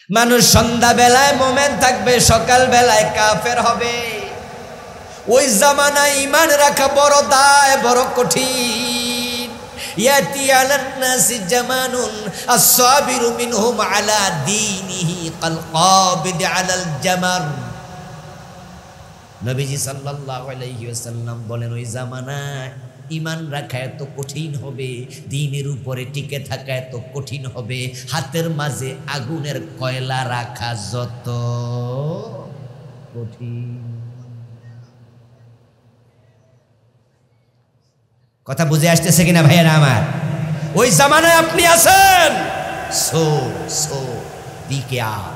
মানুষ সন্ধ্যা বেলায় মোমেন থাকবে, সকাল বেলায় কাফের হবে। ওই জামানায় ঈমান রাখা বড় দায়, বড় কঠিন। ইয়াতি আলান নাসি জামানুন আস-সাবিরু মিনহুম আলা দীনিহি কাল কাবিদ আলাল জামার। নবীজি সাল্লাল্লাহু আলাইহি ওয়াসাল্লাম বলেন, ওই জামানায় ঈমান রাখা এত কঠিন হবে, দ্বীনের উপরে টিকে থাকা এত কঠিন হবে, হাতের মাঝে আগুনের কয়লা রাখা যত কঠিন। কথা বুঝে আসতেছে কিনা ভাইয়েরা আমার? ওই জামানায় আপনি আছেন, দিকে আর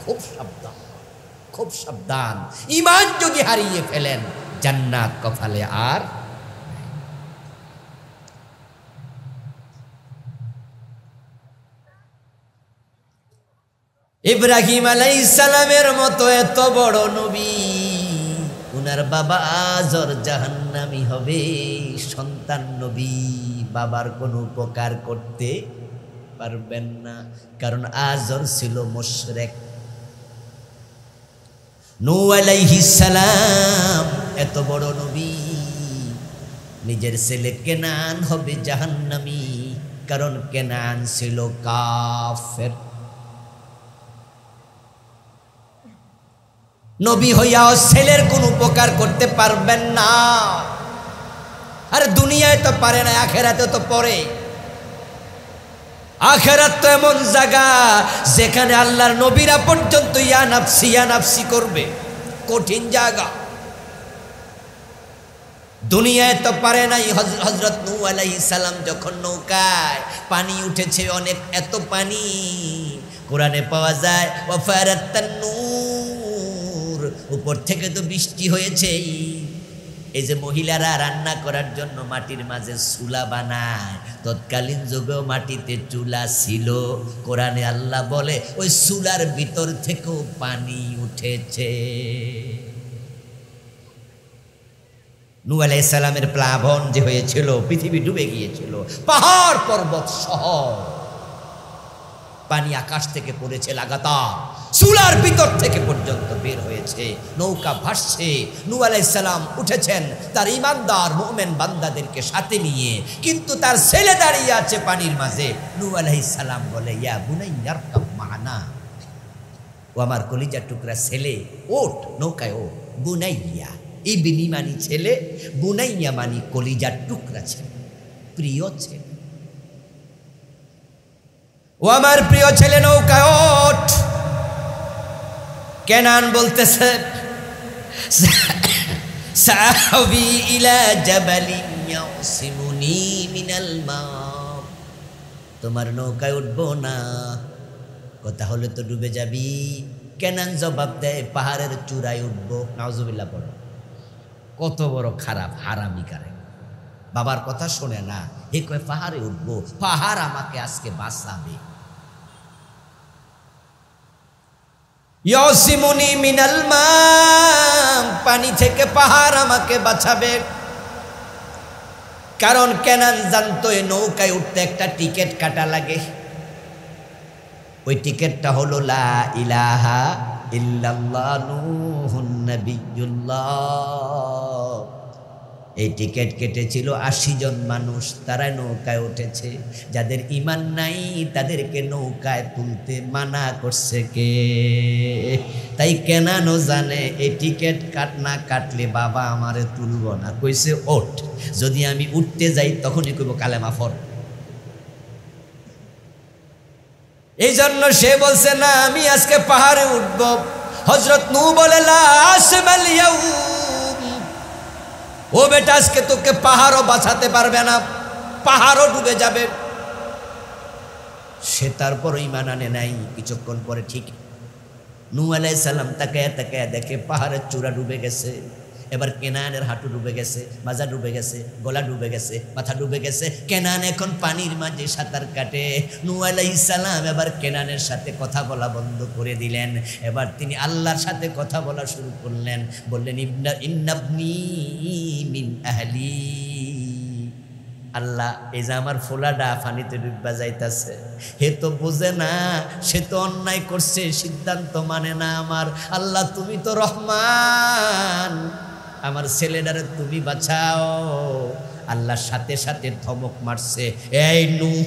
খুব সাবধান, খুব সাবধান। ঈমান যদি হারিয়ে ফেলেন, জান্নাত কপালে আর। ইব্রাহিম আলাইহিস সালামের মতো এত বড় নবী, উনার বাবা আজর জাহান্নামী হবে, সন্তান নবী বাবার কোনো উপকার করতে পারবেন না, কারণ আজর ছিল মুশরিক। নূহ আলাইহিস সালাম এত বড় নবী, নিজের ছেলে কেনান হবে জাহান্নামী, কারণ কেনান ছিল কাফের। নবী হইয়াও ছেলের কোন উপকার করতে পারবেন না। আর দুনিয়ায় তো পারে না, আখেরাতে তো পরে। আখেরাত তো এমন জায়গা যেখানে আল্লাহর নবীরা পর্যন্ত ইয়া নাফসি করবে, কঠিন জায়গা। দুনিয়ায় তো পারে নাই। হযরত নূহ আলাইহিস সালাম যখন নৌকায়, পানি উঠেছে অনেক, এত পানি কোরআনে পাওয়া যায়, ওয়াফারাত তান্নুর, উপর থেকে তো বৃষ্টি হয়েছে। এই যে মহিলারা রান্না করার জন্য মাটির মাঝে চুলা বানায়, তৎকালীন যুগেও মাটিতে চুলা ছিল। কোরআনে আল্লাহ বলে ওই চুলার ভিতর থেকেও পানি উঠেছে। নূহ আলাইহিস সালামের প্লাবন যে হয়েছিল, পৃথিবী ডুবে গিয়েছিল, পাহাড় পর্বত সহ পানি আকাশ থেকে পড়েছে লাগাতার, চুলার ভিতর থেকে পর্যন্ত বের হয়েছে, নৌকা ভাসছে। নূহ আলাইহিস সালাম উঠেছেন তার ঈমানদার মুমিন বান্দাদেরকে সাথে নিয়ে, কিন্তু তার ছেলে দাঁড়িয়ে আছে পানির মাঝে। নূহ আলাইহিস সালাম বলে, ইয়া বুনাইয়া ইরকাব মা'না, ও আমার কলিজার টুকরা ছেলে, ওঠ নৌকায় ওঠ। বুনাইয়া, ইবনি মানি ছেলে, বুনাইয়া মানি কলিজার টুকরা ছেলে, প্রিয় ছেলে। ও আমার প্রিয় ছেলে, নৌকায় ওঠ। কেনান বলতেছে, সাহাবি ইলা জাবালিন ইয়াসিমুনি মিনাল মা, তোমার নৌকায় উঠবো না, কথা হলে তো ডুবে যাবি। কেনান জবাব দেয়, পাহাড়ের চূড়ায় উঠবো। নাউজুবিল্লাহ পড়ো। কত বড় খারাপ হারামি কারে, বাবার কথা শোনে না, এ কয় পাহাড়ে উঠবো, পাহাড় আমাকে আজকে বাঁচাবে। ইয়াসিমুনি মিনাল মা, পানি থেকে পাহাড় আমাকে বাঁচাবে। কারণ কেনান জানতো এই নৌকায় উঠতে একটা টিকিট কাটা লাগে। ওই টিকিটটা হলো লা ইলাহা ইল্লাল্লাহ নূহুন নবিয়্যুল্লাহ। এই টিকিট কেটেছিল 80 জন মানুষ, তারা নৌকায় উঠেছে। যাদের ঈমান নাই তাদেরকে নৌকায় তুলতে মানা করছে কে? তাই কেনানো জানে এই টিকিট না কাটলে বাবা আমারে তুলব না, কইছে ওঠ। যদি আমি উঠতে যাই তখনই কইব কালেমা পড়। এই জন্য সে বলছে না, আমি আজকে পাহাড়ে উঠব। হযরত নূহ বলে, লা আসমাল ইয়াউম, ও বেটা আজকে তোকে পাহাড়ও বাঁচাতে পারবে না, পাহাড়ও ডুবে যাবে। সে তারপর ঈমান আনে নাই। কিছুক্ষণ পরে ঠিক নূহ আলাইহিস সালাম তাকায়া তাকায়া দেখে পাহাড়ের চূড়া ডুবে গেছে। এবার কেনানের হাঁটু ডুবে গেছে, মাজা ডুবে গেছে, গলা ডুবে গেছে, মাথা ডুবে গেছে। কেনান এখন পানির মাঝে সাঁতার কাটে। নূহ আলাইহিস সালাম এবার কেনানের সাথে কথা বলা বন্ধ করে দিলেন। এবার তিনি আল্লাহর সাথে কথা বলা শুরু করলেন। বললেন, ইন্নাবনি মিন আহলি, আল্লাহ এই যে আমার ফোলাডা পানিতে ডুববা যাইতাছে, হে তো বোঝে না, সে তো অন্যায় করছে, সিদ্ধান্ত মানে না আমার। আল্লাহ তুমি তো রহমান, আমার ছেলেটারে তুমি বাঁচাও। আল্লাহর সাথে সাথে ধমক মারছে, এই নূহ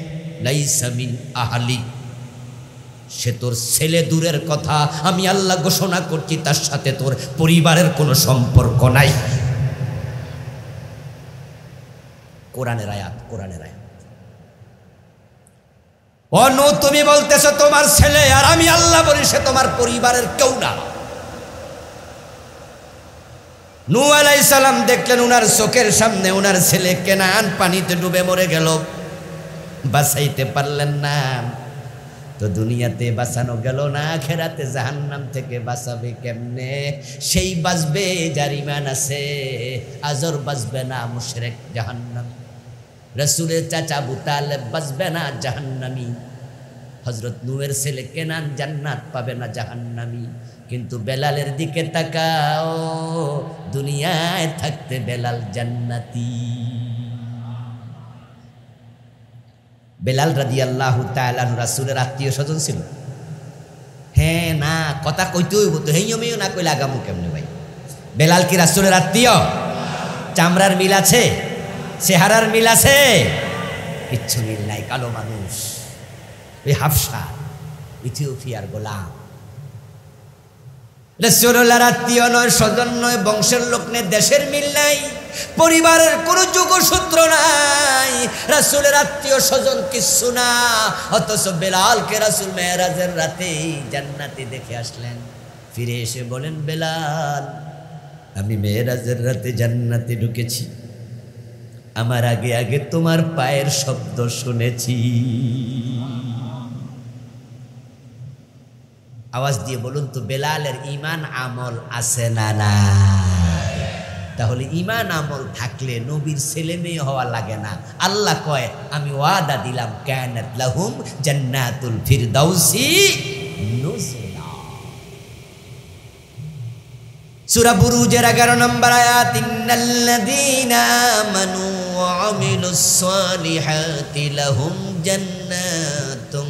লাইসা মিন আহলি, সে তোর ছেলে দূরের কথা, আমি আল্লাহ ঘোষণা করছি তার সাথে তোর পরিবারের কোনো সম্পর্ক নাই। কোরআনের আয়াত, কোরআনের আয়াত। ও নূহ, তুমি বলতেছো তোমার ছেলে, আর আমি আল্লাহ বলি সে তোমার পরিবারের কেউ না। নূহ আলাইহিস সালাম দেখলেন উনার চোখের সামনে উনার ছেলে কেনান পানিতে ডুবে মরে গেল, বাঁচাইতে পারলেন না। তো দুনিয়াতে বাঁচানো গেল না, আখিরাতে জাহান্নাম থেকে বাঁচাবে কেমনে? সেই বাঁচবে যার ঈমান আছে, আজর বাঁচবে না, মুশরিক জাহান্নামী। রাসূলের চাচা আবু তালেব বাঁচবে না, জাহান্নামী। হযরত নূহের ছেলে কেনান জান্নাত পাবে না, জাহান্নামী। কিন্তু বেলালের দিকে তাকাও, দুনিয়ায় থাকতে বেলাল জান্নাতি। বেলাল রাদিয়াল্লাহু তাআলা রাসূলের আত্মীয় স্বজন ছিল। হ্যাঁ না, কথা কইতে হইব তো, হেইয়মেও না কইলে আগামু কেমনে ভাই? বেলাল কি রাসূলের আত্মীয়? চামড়ার মিল আছে, চেহারার মিল আছে? কিচ্ছু মিল নাই, কালো মানুষ। ওই হাফসা ইথিওপিয়ার গোলাম। রাসূলুল্লাহর আত্মীয় নয়, স্বজন নয়, বংশের লোক নেই, দেশের মিল নাই, পরিবারের কোনো যোগসূত্র নাই, রাসূলের আত্মীয় স্বজন কিচ্ছু না। অথচ বেলালকে রাসূল মেরাজের রাতে জান্নাতে দেখে আসলেন। ফিরে এসে বলেন, বেলাল, আমি মেরাজের রাতে জান্নাতে ঢুকেছি, আমার আগে আগে তোমার পায়ের শব্দ শুনেছি। আওয়াজ দিয়ে বলুন তো, বেলালের ঈমান আমল আছে না না? তাহলে ঈমান আমল থাকলে নবীর ছেলে মেয়ে হওয়া লাগে না। আল্লাহ কয়, আমি ওয়াদা দিলাম, কানাত লাহুম জান্নাতুল ফিরদাউসি নুজুলা। সূরা বুরুজের 11 নম্বর আয়াত, ইন্নাল্লাযীনা আমানু ওয়া আমিলুস সালিহাতি লাহুম জান্নাতুন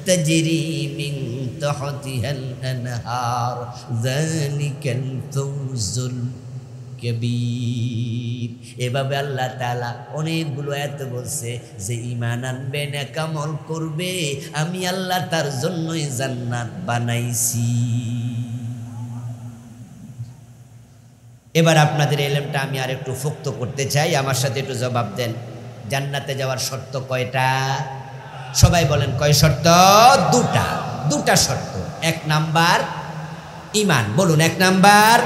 তাজরি মিন তাহতিহাল আনহার যালিকাল ফাওজুল কবীর। এভাবে আল্লাহ তাআলা অনেকগুলো আয়াত বলছে যে ঈমান আনবে, নেক আমল করবে, আমি আল্লাহ তার জন্যই জান্নাত বানাইছি। এবার আপনাদের এলেমটা আমি আর একটু ফোক্ত করতে চাই, আমার সাথে একটু জবাব দেন। জান্নাতে যাওয়ার শর্ত কয়টা? সবাই বলেন, কয় শর্ত? দুটা। দুটা শর্ত। এক নাম্বার ঈমান, বলুন এক নাম্বার।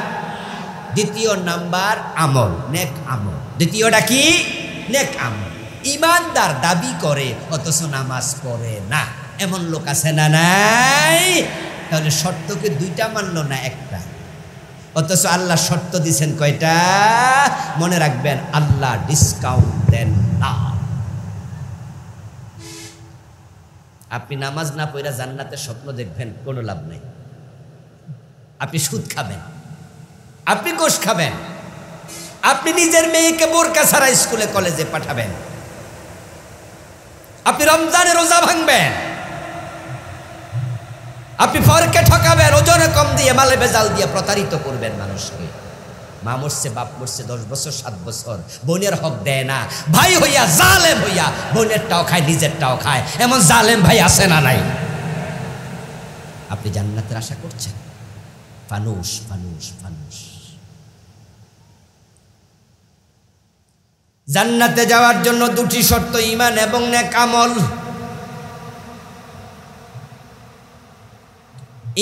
দ্বিতীয় নাম্বার আমল, নেক আমল। দ্বিতীয়টা কি? নেক আমল। ঈমানদার দাবি করে অথচ নামাজ পড়ে না, এমন লোক আছে না নাই? তাহলে শর্তকে দুইটা মানলো না, একটা। অথচ আল্লাহ শর্ত দিছেন কয়টা? মনে রাখবেন, আল্লাহ ডিসকাউন্ট দেন না। আপনি নামাজ না পড়া জান্নাতের স্বপ্ন দেখবেন, কোনো লাভ নাই। আপনি সুদ খাবেন, আপনি গোশ খাবেন, আপনি নিজের মেয়েকে বোরকা ছাড়া স্কুলে কলেজে পাঠাবেন, আপনি রমজানে রোজা ভাঙবেন, আপনি ফরকে ঠকাবেন, ওজনে কম দিয়ে মালে বেজাল দিয়ে প্রতারিত করবেন মানুষকে। মা মরছে, বাপ মরছে 10 বছর 7 বছর, বোনের হক দেয় না, ভাই হইয়া জালেম হইয়া বোনেরটাও খায় নিজেরটাও খায়, এমন জালেম ভাই আছে না নাই? আপনি জান্নাতের আশা করছেন? ফানুস ফানুস ফানুস। জান্নাতে যাওয়ার জন্য দুটি শর্ত, ঈমান এবং নেক আমল।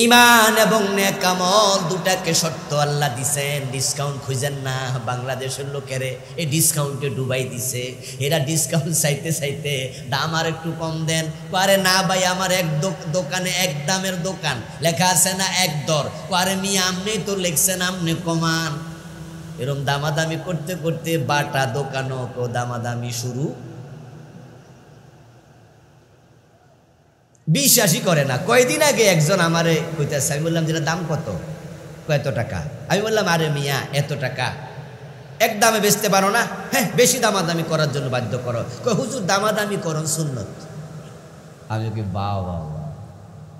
ঈমান এবং নেক আমল দুটাকে শর্ত আল্লাহ দিছেন। ডিসকাউন্ট খুঁজেন না, বাংলাদেশের লোকেরে এই ডিসকাউন্টে ডুবাই দিছে। এরা ডিসকাউন্ট চাইতে চাইতে দাম আর একটু কম দেন, পারে না ভাই আমার এক দোকানে এক দামের দোকান, লেখা আছে না এক দর, পারে মিয়া আমনে তো লেখছেন আমনে কমান। এরকম দামাদামি করতে করতে বাটা দোকানও দামাদামি শুরু। বিশ্বাসই করে না। কয়দিন আগে একজন আমারে কইতেছে, আমি বললাম যেটা দাম কত? কত টাকা? আমি বললাম আরে মিয়া এত টাকা। এক দামে বেচতে পারো না, হ্যাঁ বেশি দামাদামি করার জন্য বাধ্য করো। কই হুজুর দামাদামি করুন সুন্নত। আমি কি বাবা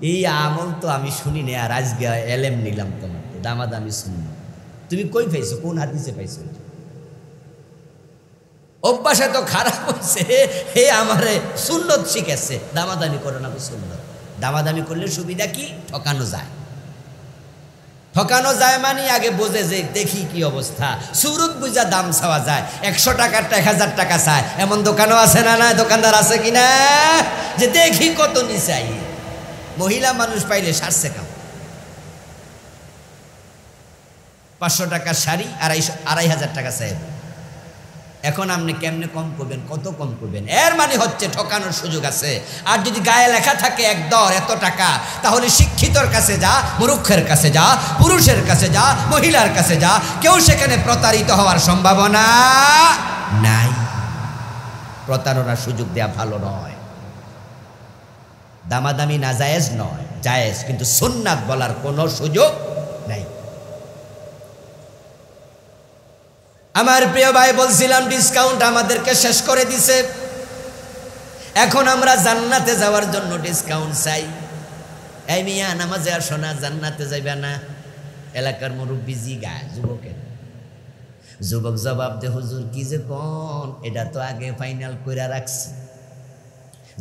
এই আমল তো আমি শুনি না, আর আজকে এলেম নিলাম তোমার দামাদামি সুন্নত। তুমি কই পাইছো, কোন হাদিসে পাইছো? অভ্যাস তো খারাপ হয়েছে, হে আমারে সুন্নত শিখেছে, দামাদামি করো না সুন্নত। দামাদামি করলে সুবিধা কি? ঠকানো যায়। ঠকানো যায় মানে আগে বোঝে যে দেখি কি অবস্থা, সুরত বুঝা দাম চাওয়া যায়। 100 টাকার 1000 টাকা চায়, এমন দোকানও আছে না? না দোকানদার আছে কিনা যে দেখি কত নিচাই। মহিলা মানুষ পাইলে সারছে কাম। 500 টাকার শাড়ি 2500 টাকা চাই। এখন আপনি কেমনে কম করবেন, কত কম করবেন? এর মানে হচ্ছে ঠকানোর সুযোগ আছে। আর যদি গায়ে লেখা থাকে এক দর এত টাকা, তাহলে শিক্ষিতর কাছে যা, মূর্খের কাছে যা, পুরুষের কাছে যা, মহিলার কাছে যা, কেউ সেখানে প্রতারিত হওয়ার সম্ভাবনা নাই। প্রতারণার সুযোগ দেয়া ভালো নয়। দামাদামি না জায়েজ নয়, জায়েজ, কিন্তু সুন্নাত বলার কোনো সুযোগ নাই। আমার প্রিয় ভাই, বলছিলাম ডিসকাউন্ট আমাদেরকে শেষ করে দিছে। এখন আমরা জান্নাতে যাওয়ার জন্য ডিসকাউন্ট চাই। এই মিয়া নামাজে আসো না, জান্নাতে যাইবে না? এলাকার মুরব্বী জিগা যুবকের, যুবক জবাব দে হুজুর কি যে কোন, এটা তো আগে ফাইনাল কইরা রাখছি।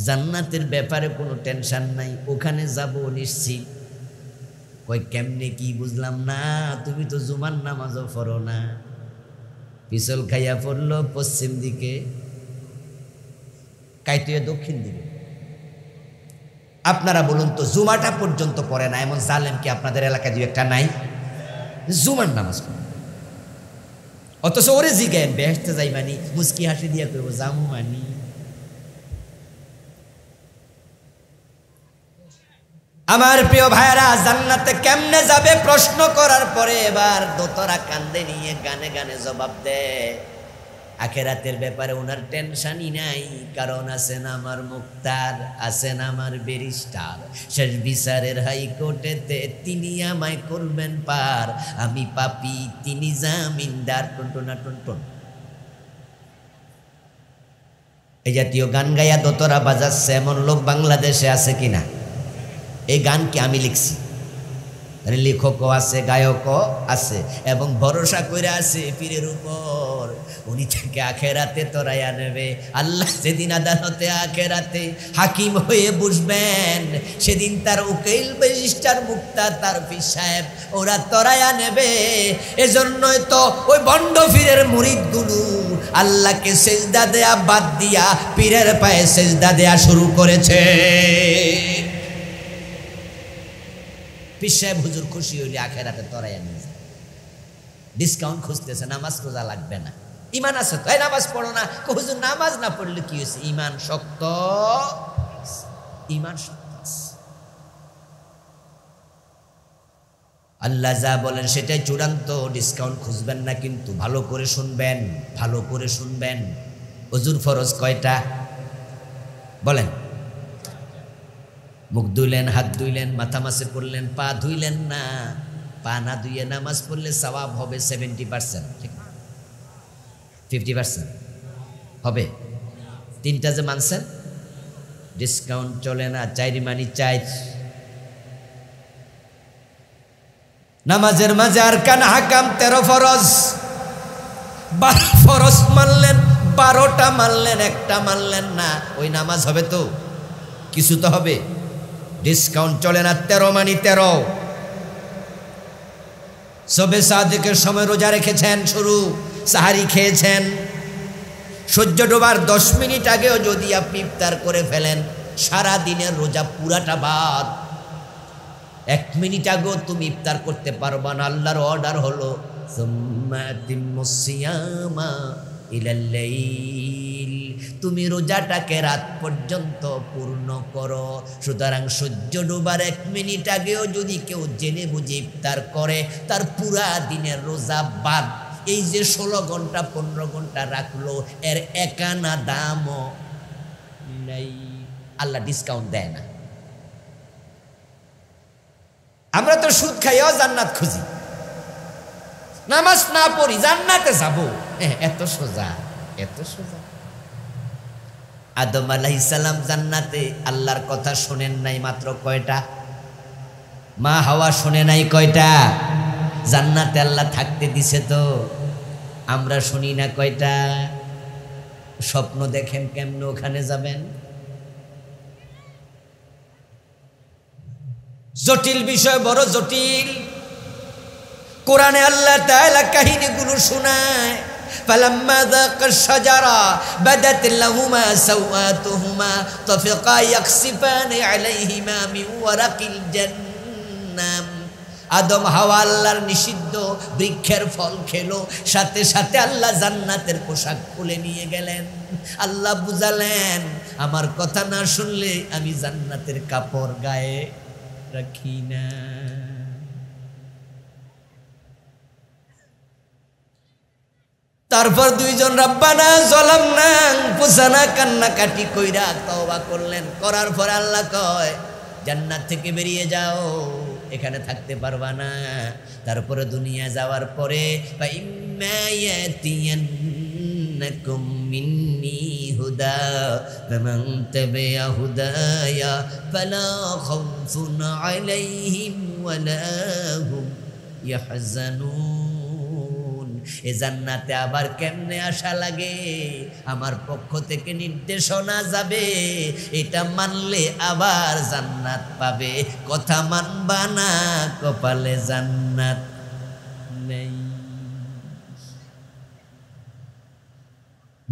জান্নাতের ব্যাপারে কোনো টেনশন নাই, ওখানে যাব নিশ্চিত। কই কেমনে কি বুঝলাম না, তুমি তো জুমার নামাজও পড়ো না। পিছল খাইয়া পড়লো পশ্চিম দিকে, কাইতুয়ে দক্ষিণ দিকে। আপনারা বলুন তো, জুমাটা পর্যন্ত পড়ে না এমন জালেম কি আপনাদের এলাকায় দু একটা নাই? জুমার নামাজ পড়ে, অথচ ওরে জিগায়েন বেহেশতে যাই মানি, মুস্কি হাসি দিয়া কইব জামু মানি। আমার প্রিয় ভাইরা, জান্নাতে কেমনে যাবে প্রশ্ন করার পরে এবার দোতরা কান্দে নিয়ে গানে গানে জবাব দেয়। আখেরাতের ব্যাপারে ওনার টেনশনই নাই, কারণ আছেন আমার মুক্তার, আছেন আমার ব্যারিস্টার। শেষ বিচারের হাইকোর্টেতে তিনি আমায় করবেন পার, আমি পাপী তিনি জামিনদার। টুনটুনা টুনটুন এই জাতীয় গান গাইয়া দোতরা বাজাচ্ছে এমন লোক বাংলাদেশে আছে কিনা? এই গান কি আমি লিখছি? লেখকও আছে, গায়কও আছে, এবং ভরসা করে আছে পীরের উপর। উনি থেকে আখেরাতে তোরাইয়া নেবে। আল্লাহ যেদিন আদালতে আখেরাতে হাকিম হয়ে বসবেন, সেদিন তার উকিল ব্যারিস্টার মুক্তার তার পীর সাহেব ওরা তোরাইয়া নেবে। এজন্যই তো ওই ভণ্ড পীরের মুরিদগুলো আল্লাহকে সেজদা দেয়া বাদ দিয়া পীরের পায়ে সেজদা দেয়া শুরু করেছে। পীর সাহেব হুজুর খুশি হইলে আখেরাতে তোরাইয়া নিয়ে যায়। ডিসকাউন্ট খুঁজতেছে, নামাজ রোজা লাগবে না, ইমান আছে তো, নামাজ পড়ো না। হুজুর নামাজ না পড়লে কি হয়েছে? ইমান শক্ত, ইমান শক্ত। আল্লাহ যা বলেন সেটাই চূড়ান্ত, ডিসকাউন্ট খুঁজবেন না। কিন্তু ভালো করে শুনবেন, ভালো করে শুনবেন। হুজুর ফরজ কয়টা বলেন? মুখ ধুইলেন, হাত ধুইলেন, মাথা মাসে পড়লেন, পা ধুইলেন না। পা না ধুইয়ে নামাজ পড়লে সওয়াব হবে 70%, ঠিক না? 50% হবে। 3টা যে মানছেন, ডিসকাউন্ট চলে না, চাইরি মানি চাই। নামাজের মাঝে আরকান হাকাম 13 ফরজ, 12 ফরজ মানলেন, 12টা মানলেন, একটা মানলেন না, ওই নামাজ হবে তো? কিছু তো হবে। ডিসকাউন্ট চলে না, 13 মানি 13। সবে সাদেকের সময় রোজা রেখেছেন, শুরু সাহারি খেয়েছেন, সূর্য ডোবার 10 মিনিট আগেও যদি আপনি ইফতার করে ফেলেন, সারা দিনের রোজা পুরাটা বাদ। 1 মিনিট আগেও তুমি ইফতার করতে পারবা না। আল্লাহর অর্ডার হলো সুম্মা আতিম্মুস সিয়ামা ইলাল লাইল, তুমি রোজাটাকে রাত পর্যন্ত পূর্ণ করো। সুতরাং সূর্য ডোবার 1 মিনিট আগেও যদি কেউ জেনে বুঝে ইফতার করে, তার পুরা দিনের রোজা বাদ। এই যে 16 ঘন্টা 15 ঘন্টা রাখলো, এর একানা দামও নাই। আল্লাহ ডিসকাউন্ট দেয় না। আমরা তো সুদ খাইও জান্নাত খুঁজি, নামাজ না পড়ি জান্নাতে যাব। এত সোজা, এত সোজা। আদম আলাইহিস সালাম জান্নাতে আল্লাহর কথা শোনেন নাই মাত্র কয়টা? মা হাওয়া শুনে নাই কয়টা? জান্নাতে আল্লাহ থাকতে দিছে তো, আমরা শুনি না কয়টা? স্বপ্ন দেখেন কেমনে ওখানে যাবেন? জটিল বিষয়, বড় জটিল। কোরআনে আল্লাহ তাআলা কাহিনীগুলো শোনায়। فلما ذاقا الشجرة بدت لهما سوآتهما طفقا يخصفان عليهما من ورق الجنة। আদম হাওয়া আল্লাহর নিষিদ্ধ বৃক্ষের ফল খেলো, সাথে সাথে আল্লাহ জান্নাতের পোশাক খুলে নিয়ে গেলেন। আল্লাহ বুঝালেন, আমার কথা না শুনলে আমি জান্নাতের কাপড় গায়ে রাখি না। তারপর দুইজন রব্বানা যালামনা আনফুসানা কান্নাকাটি কইরা তওবা করলেন। করার পর আল্লাহ কয়, জান্নাত থেকে বেরিয়ে যাও, এখানে থাকতে পারবা না। তারপরে দুনিয়া যাওয়ার পরে ফাইম্মা ইয়াতিয়ান্নাকুম মিন্নি হুদা ফামান তাবিআ হুদায়া ফালা খাউফুন আলাইহিম ওয়ালা হুম ইয়াহজানুন। এ জান্নাতে আবার কেমনে আশা লাগে? আমার পক্ষ থেকে নির্দেশনা যাবে, এটা মানলে আবার জান্নাত পাবে। কথা মানবা না, কপালে জান্নাত নেই।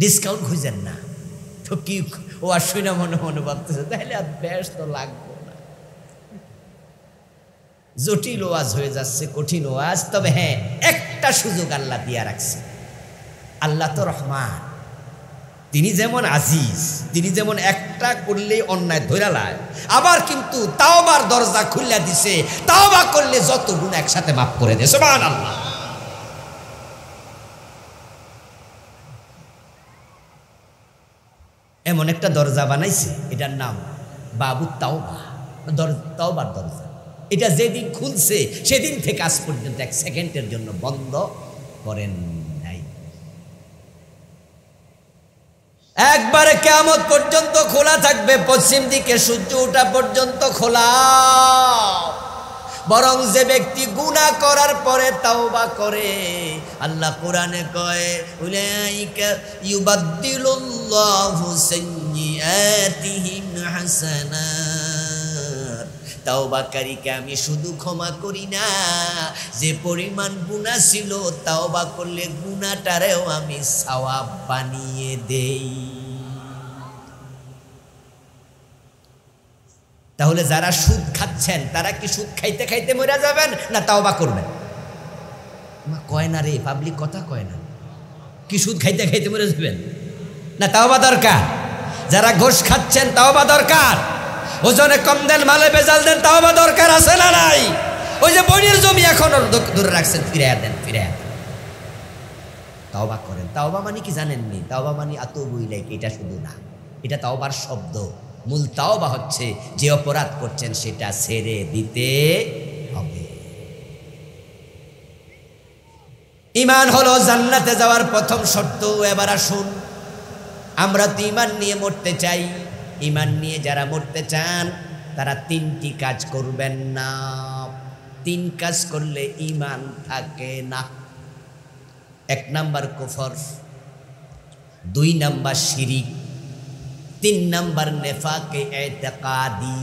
ডিসকাউন্ট খুঁজেন না তো কি? ও আর শুনে মনে মনে ভাবতেছে তাহলে আর বেশ তো লাগবে না। জটিল ওয়াজ হয়ে যাচ্ছে, কঠিন ওয়াজ। তবে হ্যাঁ, একটা সুযোগ আল্লাহ দিয়া রাখছে। আল্লাহ তো রহমান, তিনি যেমন আজিজ, তিনি যেমন একটা করলে অন্যায় ধরে লায়, আবার কিন্তু তাওবার দরজা খুলে দিছে। তাওবা করলে যত গুনাহ একসাথে মাফ করে দেয়। সুবহানাল্লাহ। এমন একটা দরজা বানাইছে, এটার নাম বাবু তাওবা, তাওবার দরজা। এটা যেদিন খুলছে সেদিন থেকে আজ পর্যন্ত এক সেকেন্ডের জন্য বন্ধ করেন নাই। একবারে কিয়ামত পর্যন্ত খোলা থাকবে, পশ্চিম দিকে সূর্য ওঠা পর্যন্ত খোলা। বরং যে ব্যক্তি গুনাহ করার পরে তাওবা করে, আল্লাহ কোরআনে কয়, উলাইকা ইউবাদদিলুল্লাহু সাইয়্যাতিহিম হাসানাত। তাওবাকারীকে আমি শুধু ক্ষমা করি না, যে পরিমাণ গুনাহ ছিল তাওবা করলে গুনাহটারেও আমি সওয়াব বানিয়ে দেই। তাহলে যারা সুদ খাচ্ছেন তারা কি সুদ খাইতে খাইতে মরে যাবেন না তাওবা করবেন? কয় না রে, পাবলিক কথা কয় না। কি সুদ খাইতে খাইতে মরে যাবেন না তাওবা দরকার? যারা ঘুষ খাচ্ছেন তাওবা দরকার। ওজনে কম দেন, মালে বেজাল দেন, তাওবা দরকার আছে না নাই? ওই যে বনির জমি এখনো ধরে রাখছেন, ফিরাইয়া দেন, ফিরাইয়া দেন। তাওবা করেন। তাওবা মানে কি জানেননি? তাওবা মানে আতুবু ইলাইক, এটা শুধু না, এটা তাওবার শব্দ। মূল তাওবা হচ্ছে যে অপরাধ করছেন সেটা ছেড়ে দিতে হবে। ঈমান হলো জান্নাতে যাওয়ার প্রথম শর্ত। এবার আসুন, আমরা তো ঈমান নিয়ে মরতে চাই। ঈমান নিয়ে যারা মরতে চান তারা তিনটি কাজ করবেন না। তিন কাজ করলে ঈমান থাকে না। 1 নাম্বার কুফর, 2 নাম্বার শিরিক, 3 নাম্বার নেফাকে ইতিকাদি।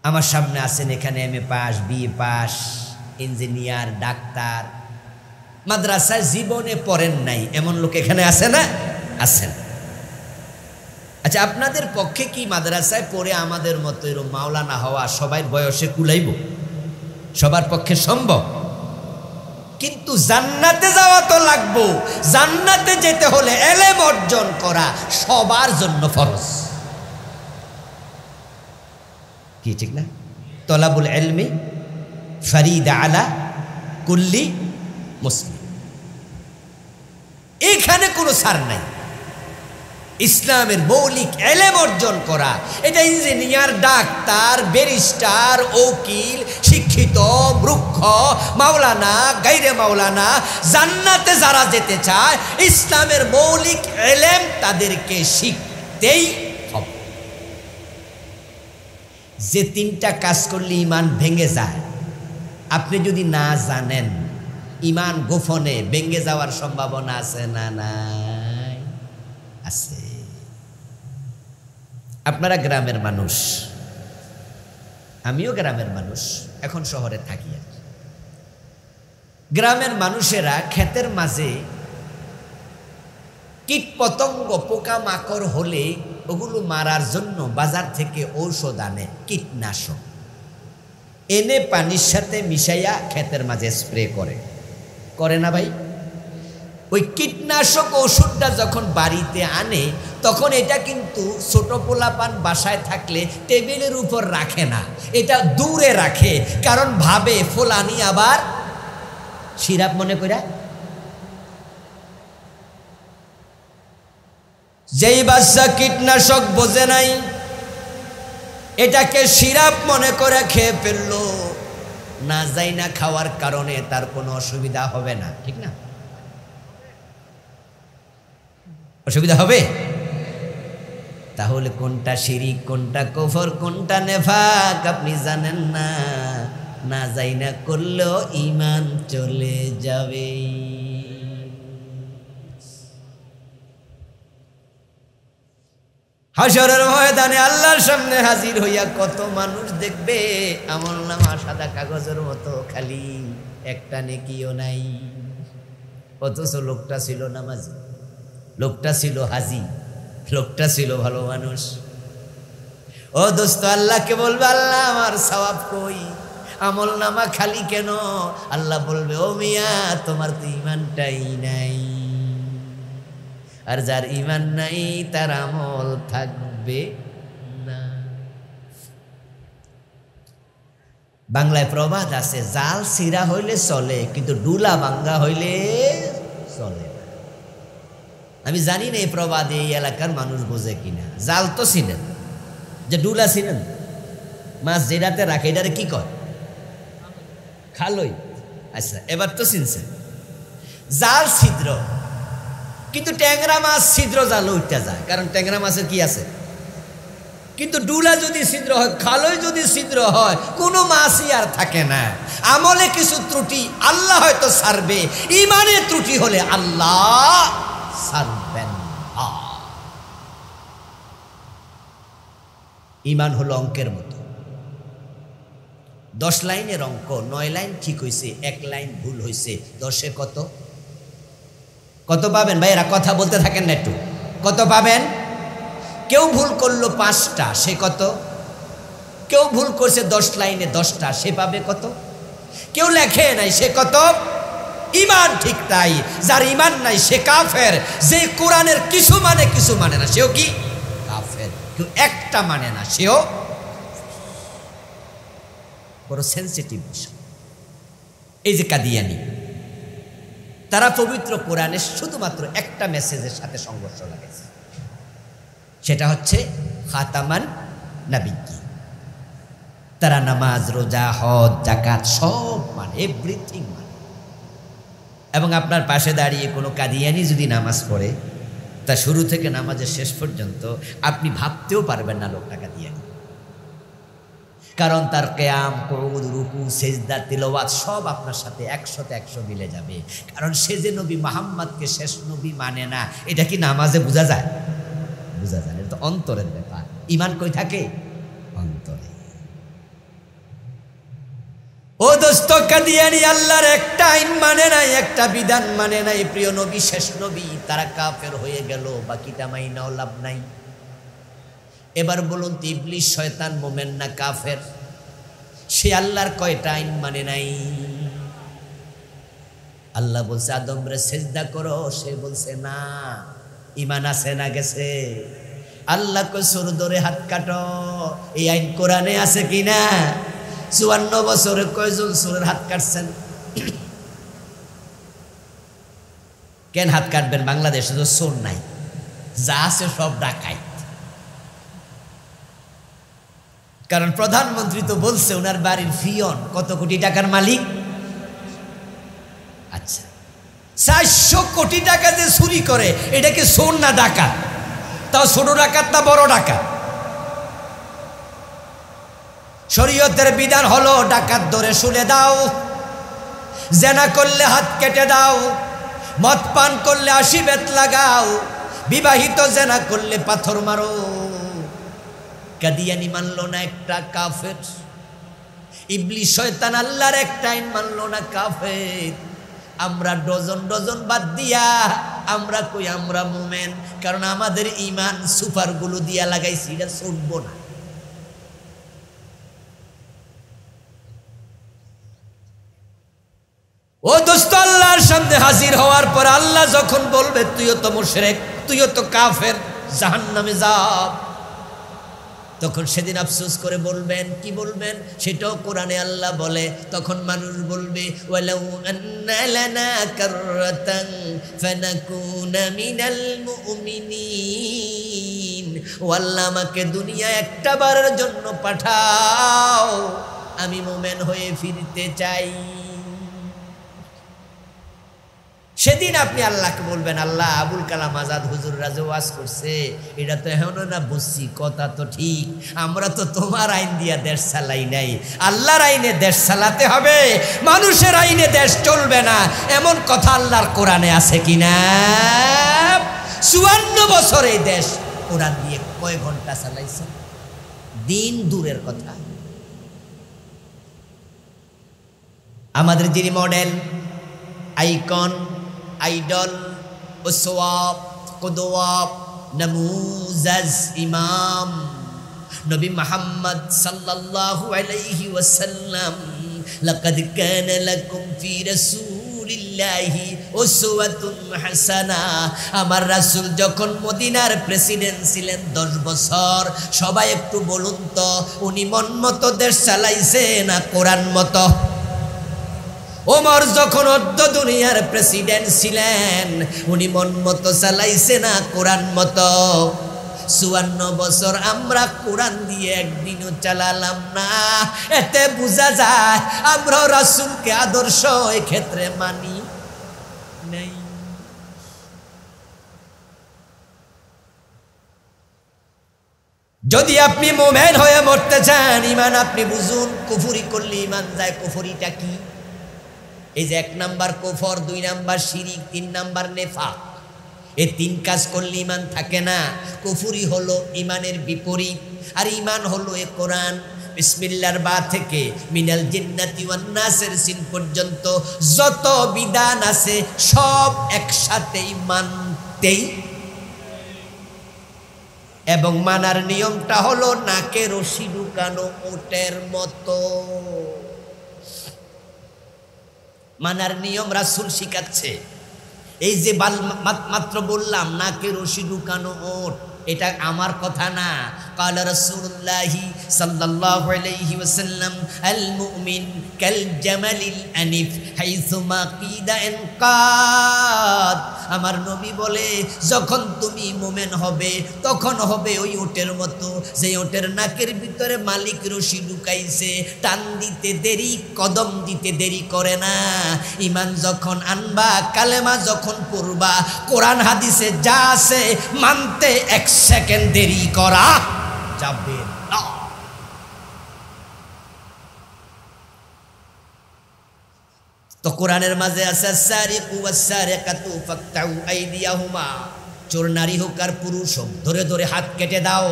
আমার সামনে আছেন এখানে MA pass, BA pass, engineer, doctor, মাদ্রাসায় জীবনে পড়েন নাই এমন লোক এখানে আছে না? আছেন। আচ্ছা, আপনাদের পক্ষে কি মাদ্রাসায় পড়ে আমাদের মতো এরকম মাওলানা হওয়া সবাই বয়সে কুলাইব? সবার পক্ষে সম্ভব? কিন্তু জান্নাতে যাওয়া তো লাগবো। জান্নাতে যেতে হলে এলেম অর্জন করা সবার জন্য ফরজ। কি ঠিক না? তলাবুল ইলমি ফরিদা আলা কুল্লি মুসলিম। এখানে কোনো ছাড় নাই। ইসলামের মৌলিক এলেম অর্জন করা, এটা ইঞ্জিনিয়ার, ডাক্তার, ব্যারিস্টার, উকিল, শিক্ষিত, মূর্খ, মাওলানা, গাইরে মাওলানা, জান্নাতে যারা যেতে চায় ইসলামের মৌলিক এলেম তাদেরকে শিখতেই হবে। যে তিনটা কাজ করলে ঈমান ভেঙে যায়, আপনি যদি না জানেন, ঈমান গোপনে ভেঙে যাওয়ার সম্ভাবনা আছে না নাই? আছে। আপনারা গ্রামের মানুষ, আমিও গ্রামের মানুষ, এখন শহরে থাকি। আর গ্রামের মানুষেরা ক্ষেতের মাঝে কীট পতঙ্গ, পোকা মাকড় হলে ওগুলো মারার জন্য বাজার থেকে ঔষধ আনে, কীটনাশক এনে পানির সাথে মিশাইয়া ক্ষেতের মাঝে স্প্রে করে না ভাই? ওই কীটনাশক ওষুধটা যখন বাড়িতে আনে তখন এটা কিন্তু ছোট পোলাপান বাসায় থাকলে টেবিলের উপর রাখে না, এটা দূরে রাখে, কারণ ভাবে ফোলানি আবার সিরাপ মনে করে। যেই বাচ্চা কীটনাশক বোঝে নাই, এটাকে সিরাপ মনে করে খেয়ে ফেললো, না যাই না খাওয়ার কারণে তার কোনো অসুবিধা হবে না, ঠিক না? অসুবিধা হবে? তাহলে কোনটা শিরিক, কোনটা কুফর, কোনটা নেফাক আপনি জানেন না, না যাই না করলেও ঈমান চলে যাবে। হাশরের ময়দানে আল্লাহর সামনে হাজির হইয়া কত মানুষ দেখবে আমলনামা সাদা কাগজের মতো, খালি একটা নেকিও নাই। অথচ লোকটা ছিল নামাজি, লোকটা ছিল হাজি, লোকটা ছিল ভালো মানুষ। ও দোস্ত, আল্লাহকে বলবে, আল্লাহ আমার সওয়াব কই, আমলনামা খালি কেন? আল্লাহ বলবে, ও মিয়া তোমার তো ঈমানটাই নাই, আর যার ঈমান নাই তার আমল থাকবে না। বাংলায় প্রবাদ আছে, জাল সিরা হইলে চলে কিন্তু ডুলা ভাঙ্গা হইলে চলে না। আমি জানি না এই প্রবাদে এই এলাকার মানুষ বোঝে কিনা। জাল তো ছিলেন, যে ডুলা ছিলেন, মাছ যেটাতে রাখে এটারে কি কয়? খালই। আচ্ছা, এবার তো চিনছে। জাল ছিদ্র, কিন্তু ট্যাংরা মাছ ছিদ্র জাল উঠতে যায়, কারণ ট্যাংরা মাছের কি আছে। কিন্তু ডুলা যদি ছিদ্র হয়, খালই যদি ছিদ্র হয়, কোনো মাছই আর থাকে না। আমলে কিছু ত্রুটি আল্লাহ হয়তো ছাড়বে, ঈমানে ত্রুটি হলে আল্লাহ ছাড়বেন না। ঈমান হলো অঙ্কের মতো, 10 লাইনের অঙ্ক, 9 লাইন ঠিক হয়েছে, 1 লাইন ভুল হয়েছে, 10-এ কত? কত পাবেন ভাই? এরা কথা বলতে থাকেন না একটু। কত পাবেন? কেউ ভুল করলো 5টা, সে কত? কেউ ভুল করছে 10 লাইনে 10টা, সে পাবে কত? কেউ লেখে নাই, সে কত? ঈমান ঠিক তাই, যার ঈমান নাই সে কাফের। যে কোরআনের কিছু মানে না, সেও কি কাফের। কেউ একটা মানে না, সেও। বড় সেন্সিটিভ বিষয়। এই যে কাদিয়ানি, তারা পবিত্র কোরআনে শুধুমাত্র একটা মেসেজের সাথে সংঘর্ষ লাগাইছে, সেটা হচ্ছে খাতামান নাবিয়্যিন। তারা নামাজ, রোজা, হজ, যাকাত সব মানে, এভরিথিং মানে। এবং আপনার পাশে দাঁড়িয়ে কোনো কাদিয়ানি যদি নামাজ পড়ে, তা শুরু থেকে নামাজের শেষ পর্যন্ত আপনি ভাবতেও পারবেন না লোকটা কাদিয়ানি। কারণ তার কিয়াম, কুউদ, রুকু, সেজদা, তিলাওয়াত সব আপনার সাথে 100-100 মিলে যাবে। কারণ সে যে নবী মুহাম্মদকে শেষ নবী মানে না, এটা কি নামাজে বোঝা যায়? বোঝা যায় না, এটা তো অন্তরের ব্যাপার। ঈমান কই থাকে? অন্তরে। ও দোস্ত, কাদিয়ানি আল্লাহর একটা আইন মানে নাই, একটা বিধান মানে নাই। প্রিয় নবী শেষ নবী, তারা কাফের হয়ে গেল, বাকিটা মাইনাও লাভ নাই। এবার বলুন তো, ইবলিস শয়তান মোমেন না কাফের? সে আল্লাহর কয়টা আইন মানে নাই? আল্লাহ বলছে আদম রে সেজদা করো, সে বলছে না। ঈমান আছে না গেছে? আল্লাহ কই সুর ধরে হাত কাটো, এই আইন কোরআনে আছে কিনা? 54 বছরে কয়জন সুরের হাত কাটছেন? কেন হাত কাটবেন? বাংলাদেশে তো সুর নাই, যা আছে সব ডাকাই। কারণ প্রধানমন্ত্রী তো বলছে ওনার বাড়ির ফিয়ন কত কোটি টাকার মালিক। আচ্ছা, 400 কোটি টাকা যে চুরি করে এটাকে চোর না ডাকাত? তাও ছোট ডাকাত না বড় ডাকাত? শরীয়তের বিধান হলো ডাকাত ধরে শুলে দাও, জেনা করলে হাত কেটে দাও, মদ পান করলে 80 বেত লাগাও, বিবাহিত জেনা করলে পাথর মারো। কাদিয়ানি মানলো না একটা কাফের, ইবলিস শয়তান আল্লাহর একটা আইন মানলো না কাফের। আমরা ডজন ডজন বাদ দিয়া আমরা কই আমরা মুমিন, কারণ আমাদের ঈমান সুপারগুলো দিয়া লাগাইছি, এটা ছুটবো না। ও দোস্ত, আল্লাহর সামনে হাজির হওয়ার পর আল্লাহ যখন বলবে তুইও তো মুশরিক, তুইও তো কাফের, জাহান্নামে যা, তখন সেদিন আফসোস করে বলবেন, কি বলবেন সেটাও কোরআনে আল্লাহ বলে। তখন মানুষ বলবে ওয়ালাউ আন্না লানা কাররাতান ফানাকুনা মিনাল মুমিনিন, ও আল্লাহ আমাকে দুনিয়া একটা বারের জন্য পাঠাও, আমি মুমিন হয়ে ফিরতে চাই। সেদিন আপনি আল্লাহকে বলবেন, আল্লাহ আবুল কালাম আজাদ হুজুর রাজে ওয়াজ করছে, এটা তো এখনো না বুঝছি, কথা তো ঠিক, আমরা তো তোমার আইন দিয়া দেশ চালাই নাই, আল্লাহর আইনে দেশ চালাতে হবে, মানুষের আইনে দেশ চলবে না, এমন কথা আল্লাহর কোরআনে আছে কিনা? 54 বছর এই দেশ কোরআন দিয়ে কয় ঘন্টা চালাইছে? দিন দূরের কথা। আমাদের যিনি মডেল, আইকন, আইডল, উসওয়া, কুদওয়া, নমুজাজ, ইমাম নবী মুহাম্মদ সাল্লাল্লাহু আলাইহি ওয়াসাল্লাম, লাকাদ কানা লাকুম ফি রাসূলিল্লাহি উসওয়াতুন হাসানা। আমার রাসূল যখন মদিনার প্রেসিডেন্ট ছিলেন 10 বছর, সবাই একটু বলুন তো উনি মন মতো দেশ চালাইছে না কোরআন মতো? ওমর যখন অর্ধ দুনিয়ার প্রেসিডেন্ট ছিলেন, উনি মন মতো চালাইছে না কোরআন মতো? 54 বছর আমরা কোরআন দিয়ে একদিনও চালালাম না, এতে বোঝা যায় আমরা রাসূলকে আদর্শ এক্ষেত্রে মানি নাই। যদি আপনি মুমিন হয়ে মরতে চান, ঈমান আপনি বুঝুন, কুফরি করলে ঈমান যায়। কুফরিটা কি? এই যে 1 নাম্বার কুফর, 2 নাম্বার শিরিক, 3 নাম্বার নেফাক, এই 3 কাজ করলে ঈমান থাকে না। কুফরি হলো ঈমানের বিপরীত, আর ঈমান হলো এ কোরআন। বিসমিল্লাহর বা থেকে মিনাল জিন্নাতি ওয়ান নাসের সিন পর্যন্ত যত বিধান আছে সব একসাথেই মানতেই, এবং মানার নিয়মটা হলো নাকে রশি ঢুকানো উটের মতো। মানার নিয়ম রাসূল শিখাচ্ছে। এই যে মাত্র বললাম নাকে রশি ঢুকানো ওট, এটা আমার কথা না, قال رسول الله صلى الله عليه وسلم المؤمن كالجمل الأنف حيثما قيد انقاد। আমার নবী বলে যখন তুমি মুমিন হবে তখন হবে ওই উটের মতো, যে উটের নাকের ভিতরে মালিক রশি ঢুকাইছে, টান দিতে দেরি, কদম দিতে দেরি করে না। ঈমান যখন আনবা, কালেমা যখন পড়বা, কোরআন হাদিসে যা আছে মানতে 1 সেকেন্ড দেরি করা যাবে না। তো কোরআনের মাঝে আছে সারিকু ওয়াসারিকাতু ফাকতাউ আইদিয়াহুমা, চোর নারী হোক আর পুরুষ হোক ধরে ধরে হাত কেটে দাও।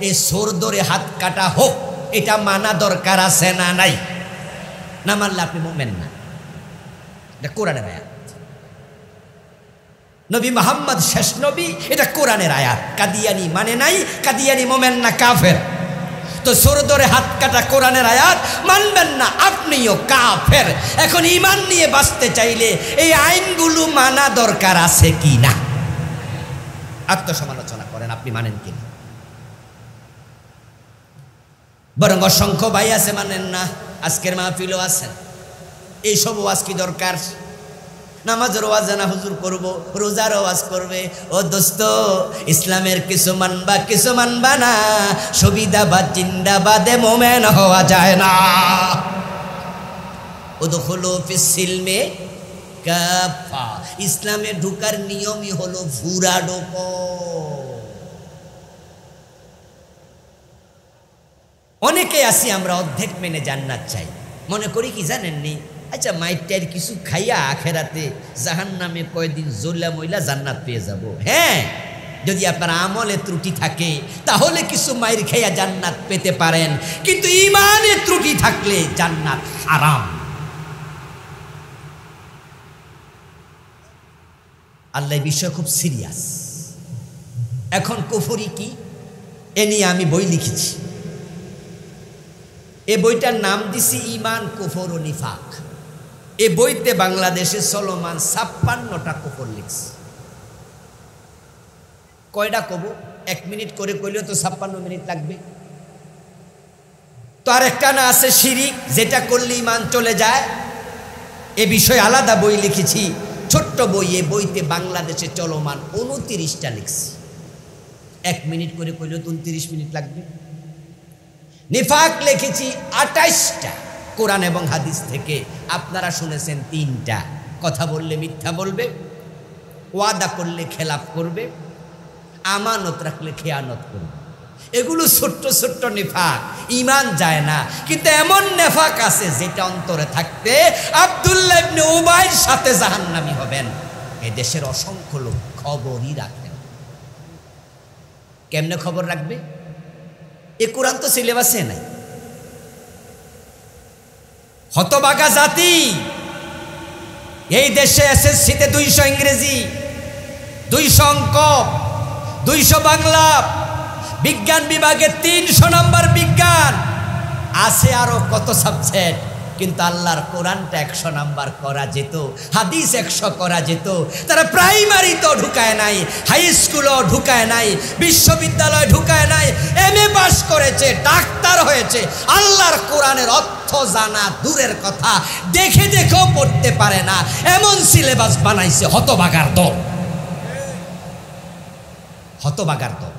এই চোর ধরে হাত কাটা হোক, এটা মানা দরকার আছে না নাই? না মানলে আপনি মুমিন না, এটা কোরআনের আয়াত। নবী মুহাম্মদ শেষ নবী, এটা কোরআনের আয়াত। কাদিয়ানি মানে নাই, কাদিয়ানি মুমিন না কাফের। তো চোর ধরে হাত কাটা কোরআনের আয়াত, মানবেন না আপনিও কাফের। এখন ঈমান নিয়ে বাঁচতে চাইলে এই আইনগুলো মানা দরকার আছে কি না? আত্মসমালোচনা করেন, আপনি মানেন কি না? বরং অসংখ্য ভাই আছে মানেন না, আজকের মাহফিলও আছেন। এইসব ওয়াজ কি দরকার? নামাজের ওয়াজ না হুজুর করব, রোজার ওয়াজ করবে। ও দোস্ত, ইসলামের কিছু মানবা না, সুবিধাবাদ জিন্দাবাদে মোমেন হওয়া যায় না। উদখুলু ফিস সিলমে কাফা, ইসলামে ঢোকার নিয়মই হলো ভুরা ঢোকো। অনেকে আছি আমরা অর্ধেক মেনে জান্নাত চাই, মনে করি কি জানেননি, আচ্ছা মাইটার কিছু খাইয়া আখেরাতে জাহান্নামে কয়দিন জল্লা মইলা জান্নাত পেয়ে যাব। হ্যাঁ, যদি আপনার আমলে ত্রুটি থাকে তাহলে কিছু মাইর খাইয়া জান্নাত পেতে পারেন, কিন্তু ইমানে ত্রুটি থাকলে জান্নাত হারাম। আল্লাহ বিষয় খুব সিরিয়াস। এখন কুফরি কি, এ নিয়ে আমি বই লিখেছি। এ বইটার নাম দিছি ঈমান, কুফর ও নিফাক। এ বইতে বাংলাদেশে চলমান 56টা কুফর লিখছে। কয়টা কব, 1 মিনিট করে কইলেও তো 56 মিনিট লাগবে। তো আর একটা না আছে শিরিক, যেটা করলে ঈমান চলে যায়। এ বিষয়ে আলাদা বই লিখেছি, ছোট্ট বই। এ বইতে বাংলাদেশে চলমান 29টা লিখছি। 1 মিনিট করে কইলেও 29 মিনিট লাগবে। নিফাক লিখেছি 28টা, কোরআন এবং হাদিস থেকে। আপনারা শুনেছেন 3টা। কথা বললে মিথ্যা বলবে, ওয়াদা করলে খেলাফ করবে, আমানত রাখলে খেয়ানত করবে। এগুলো ছোট্ট ছোট্ট নিফাক, ঈমান যায় না। কিন্তু এমন নেফাক আছে যেটা অন্তরে থাকতে আব্দুল্লাহ ইবনে উবাইর সাথে জাহান্নামী হবেন। এই দেশের অসংখ্য লোক খবরই রাখেন। কেমনে খবর রাখবে? এ কোরআন তো সিলেবাসে নাই। হতবাগা জাতি। এই দেশে এসএসসিতে 200 ইংরেজি, 200 অঙ্ক, 200 বাংলা, বিজ্ঞান বিভাগে 300 নম্বর বিজ্ঞান, আছে আরো কত সাবজেক্ট। কিন্তু আল্লাহর কোরআনটা 100 নাম্বার করা যেত, হাদিস 100 করা যেত। তারা প্রাইমারি তো ঢুকায় নাই, হাই স্কুলও ঢুকায় নাই, বিশ্ববিদ্যালয় ঢুকায় নাই, এমএ পাস করেছে, ডাক্তার হয়েছে। আল্লাহর কোরআনের অর্থ জানা দূরের কথা, দেখে দেখেও পড়তে পারে না, এমন সিলেবাস বানাইছে হতবাগার দল। হতবাগার দল।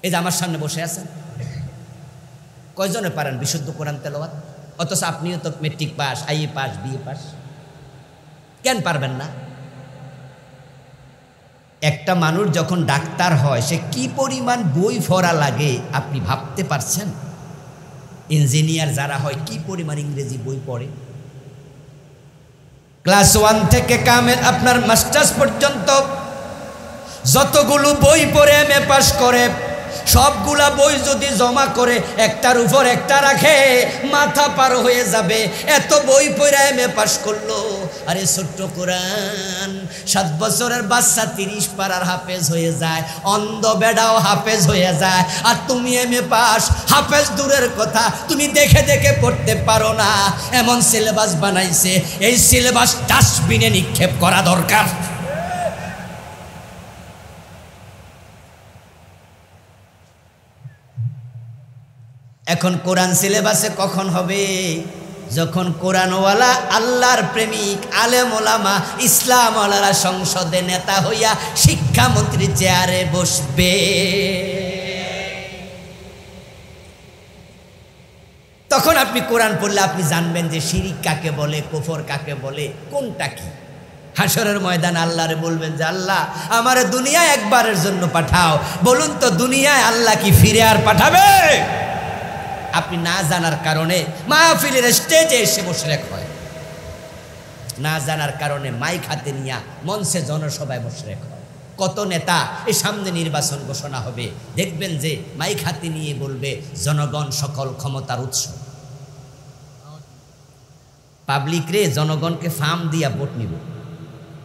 এই যে আমার সামনে বসে আছেন, কয়জনে পারেন বিশুদ্ধ কোরআন তেলাওয়াত? অথচ আপনিও তো matric pass, IA pass, BA pass. কেন পারবেন না? একটা মানুষ যখন ডাক্তার হয় সে কি পরিমাণ বই পড়া লাগে আপনি ভাবতে পারছেন? ইঞ্জিনিয়ার যারা হয় কি পরিমাণ ইংরেজি বই পড়ে। ক্লাস 1 থেকে কামেল আপনার মাস্টার্স পর্যন্ত যতগুলো বই পড়ে এমএ পাস করে, সবগুলা বই যদি জমা করে একটার উপর একটা রাখে মাথা পার হয়ে যাবে। এত বই পড়ে এমএ পাস করলো। আরে ছোট্ট কোরআন 7 বছরের বাচ্চা 30 পারার হাফেজ হয়ে যায়, অন্ধ বেড়াও হাফেজ হয়ে যায়। আর তুমি এমএ পাস, হাফেজ দূরের কথা, তুমি দেখে দেখে পড়তে পারো না। এমন সিলেবাস বানাইছে, এই সিলেবাস ডাস্টবিনে নিক্ষেপ করা দরকার। এখন কোরআন সিলেবাসে কখন হবে? যখন কোরআনওয়ালা, আল্লাহর প্রেমিক, আলেম ওলামা, ইসলাম ওয়ালারা সংসদে নেতা হইয়া শিক্ষামন্ত্রী চেয়ারে বসবে। তখন আপনি কোরআন পড়লে আপনি জানবেন যে শিরিক কাকে বলে, কুফর কাকে বলে, কোনটা কি। হাসরের ময়দানে আল্লাহরে বলবেন যে আল্লাহ আমারে দুনিয়ায় একবারের জন্য পাঠাও। বলুন তো দুনিয়ায় আল্লাহ কি ফিরে আর পাঠাবে? আপনি না জানার কারণে মাহফিলের স্টেজে এসে মুশরিক হয়, না জানার কারণে মাইক হাতে নিয়ে মঞ্চে জনসভায় মুশরিক হয়। কত নেতা এই সামনে নির্বাচন ঘোষণা হবে, দেখবেন যে মাইক হাতে নিয়ে বলবে জনগণ সকল ক্ষমতার উৎস। পাবলিক রে, জনগণকে ফার্ম দিয়া ভোট নিব,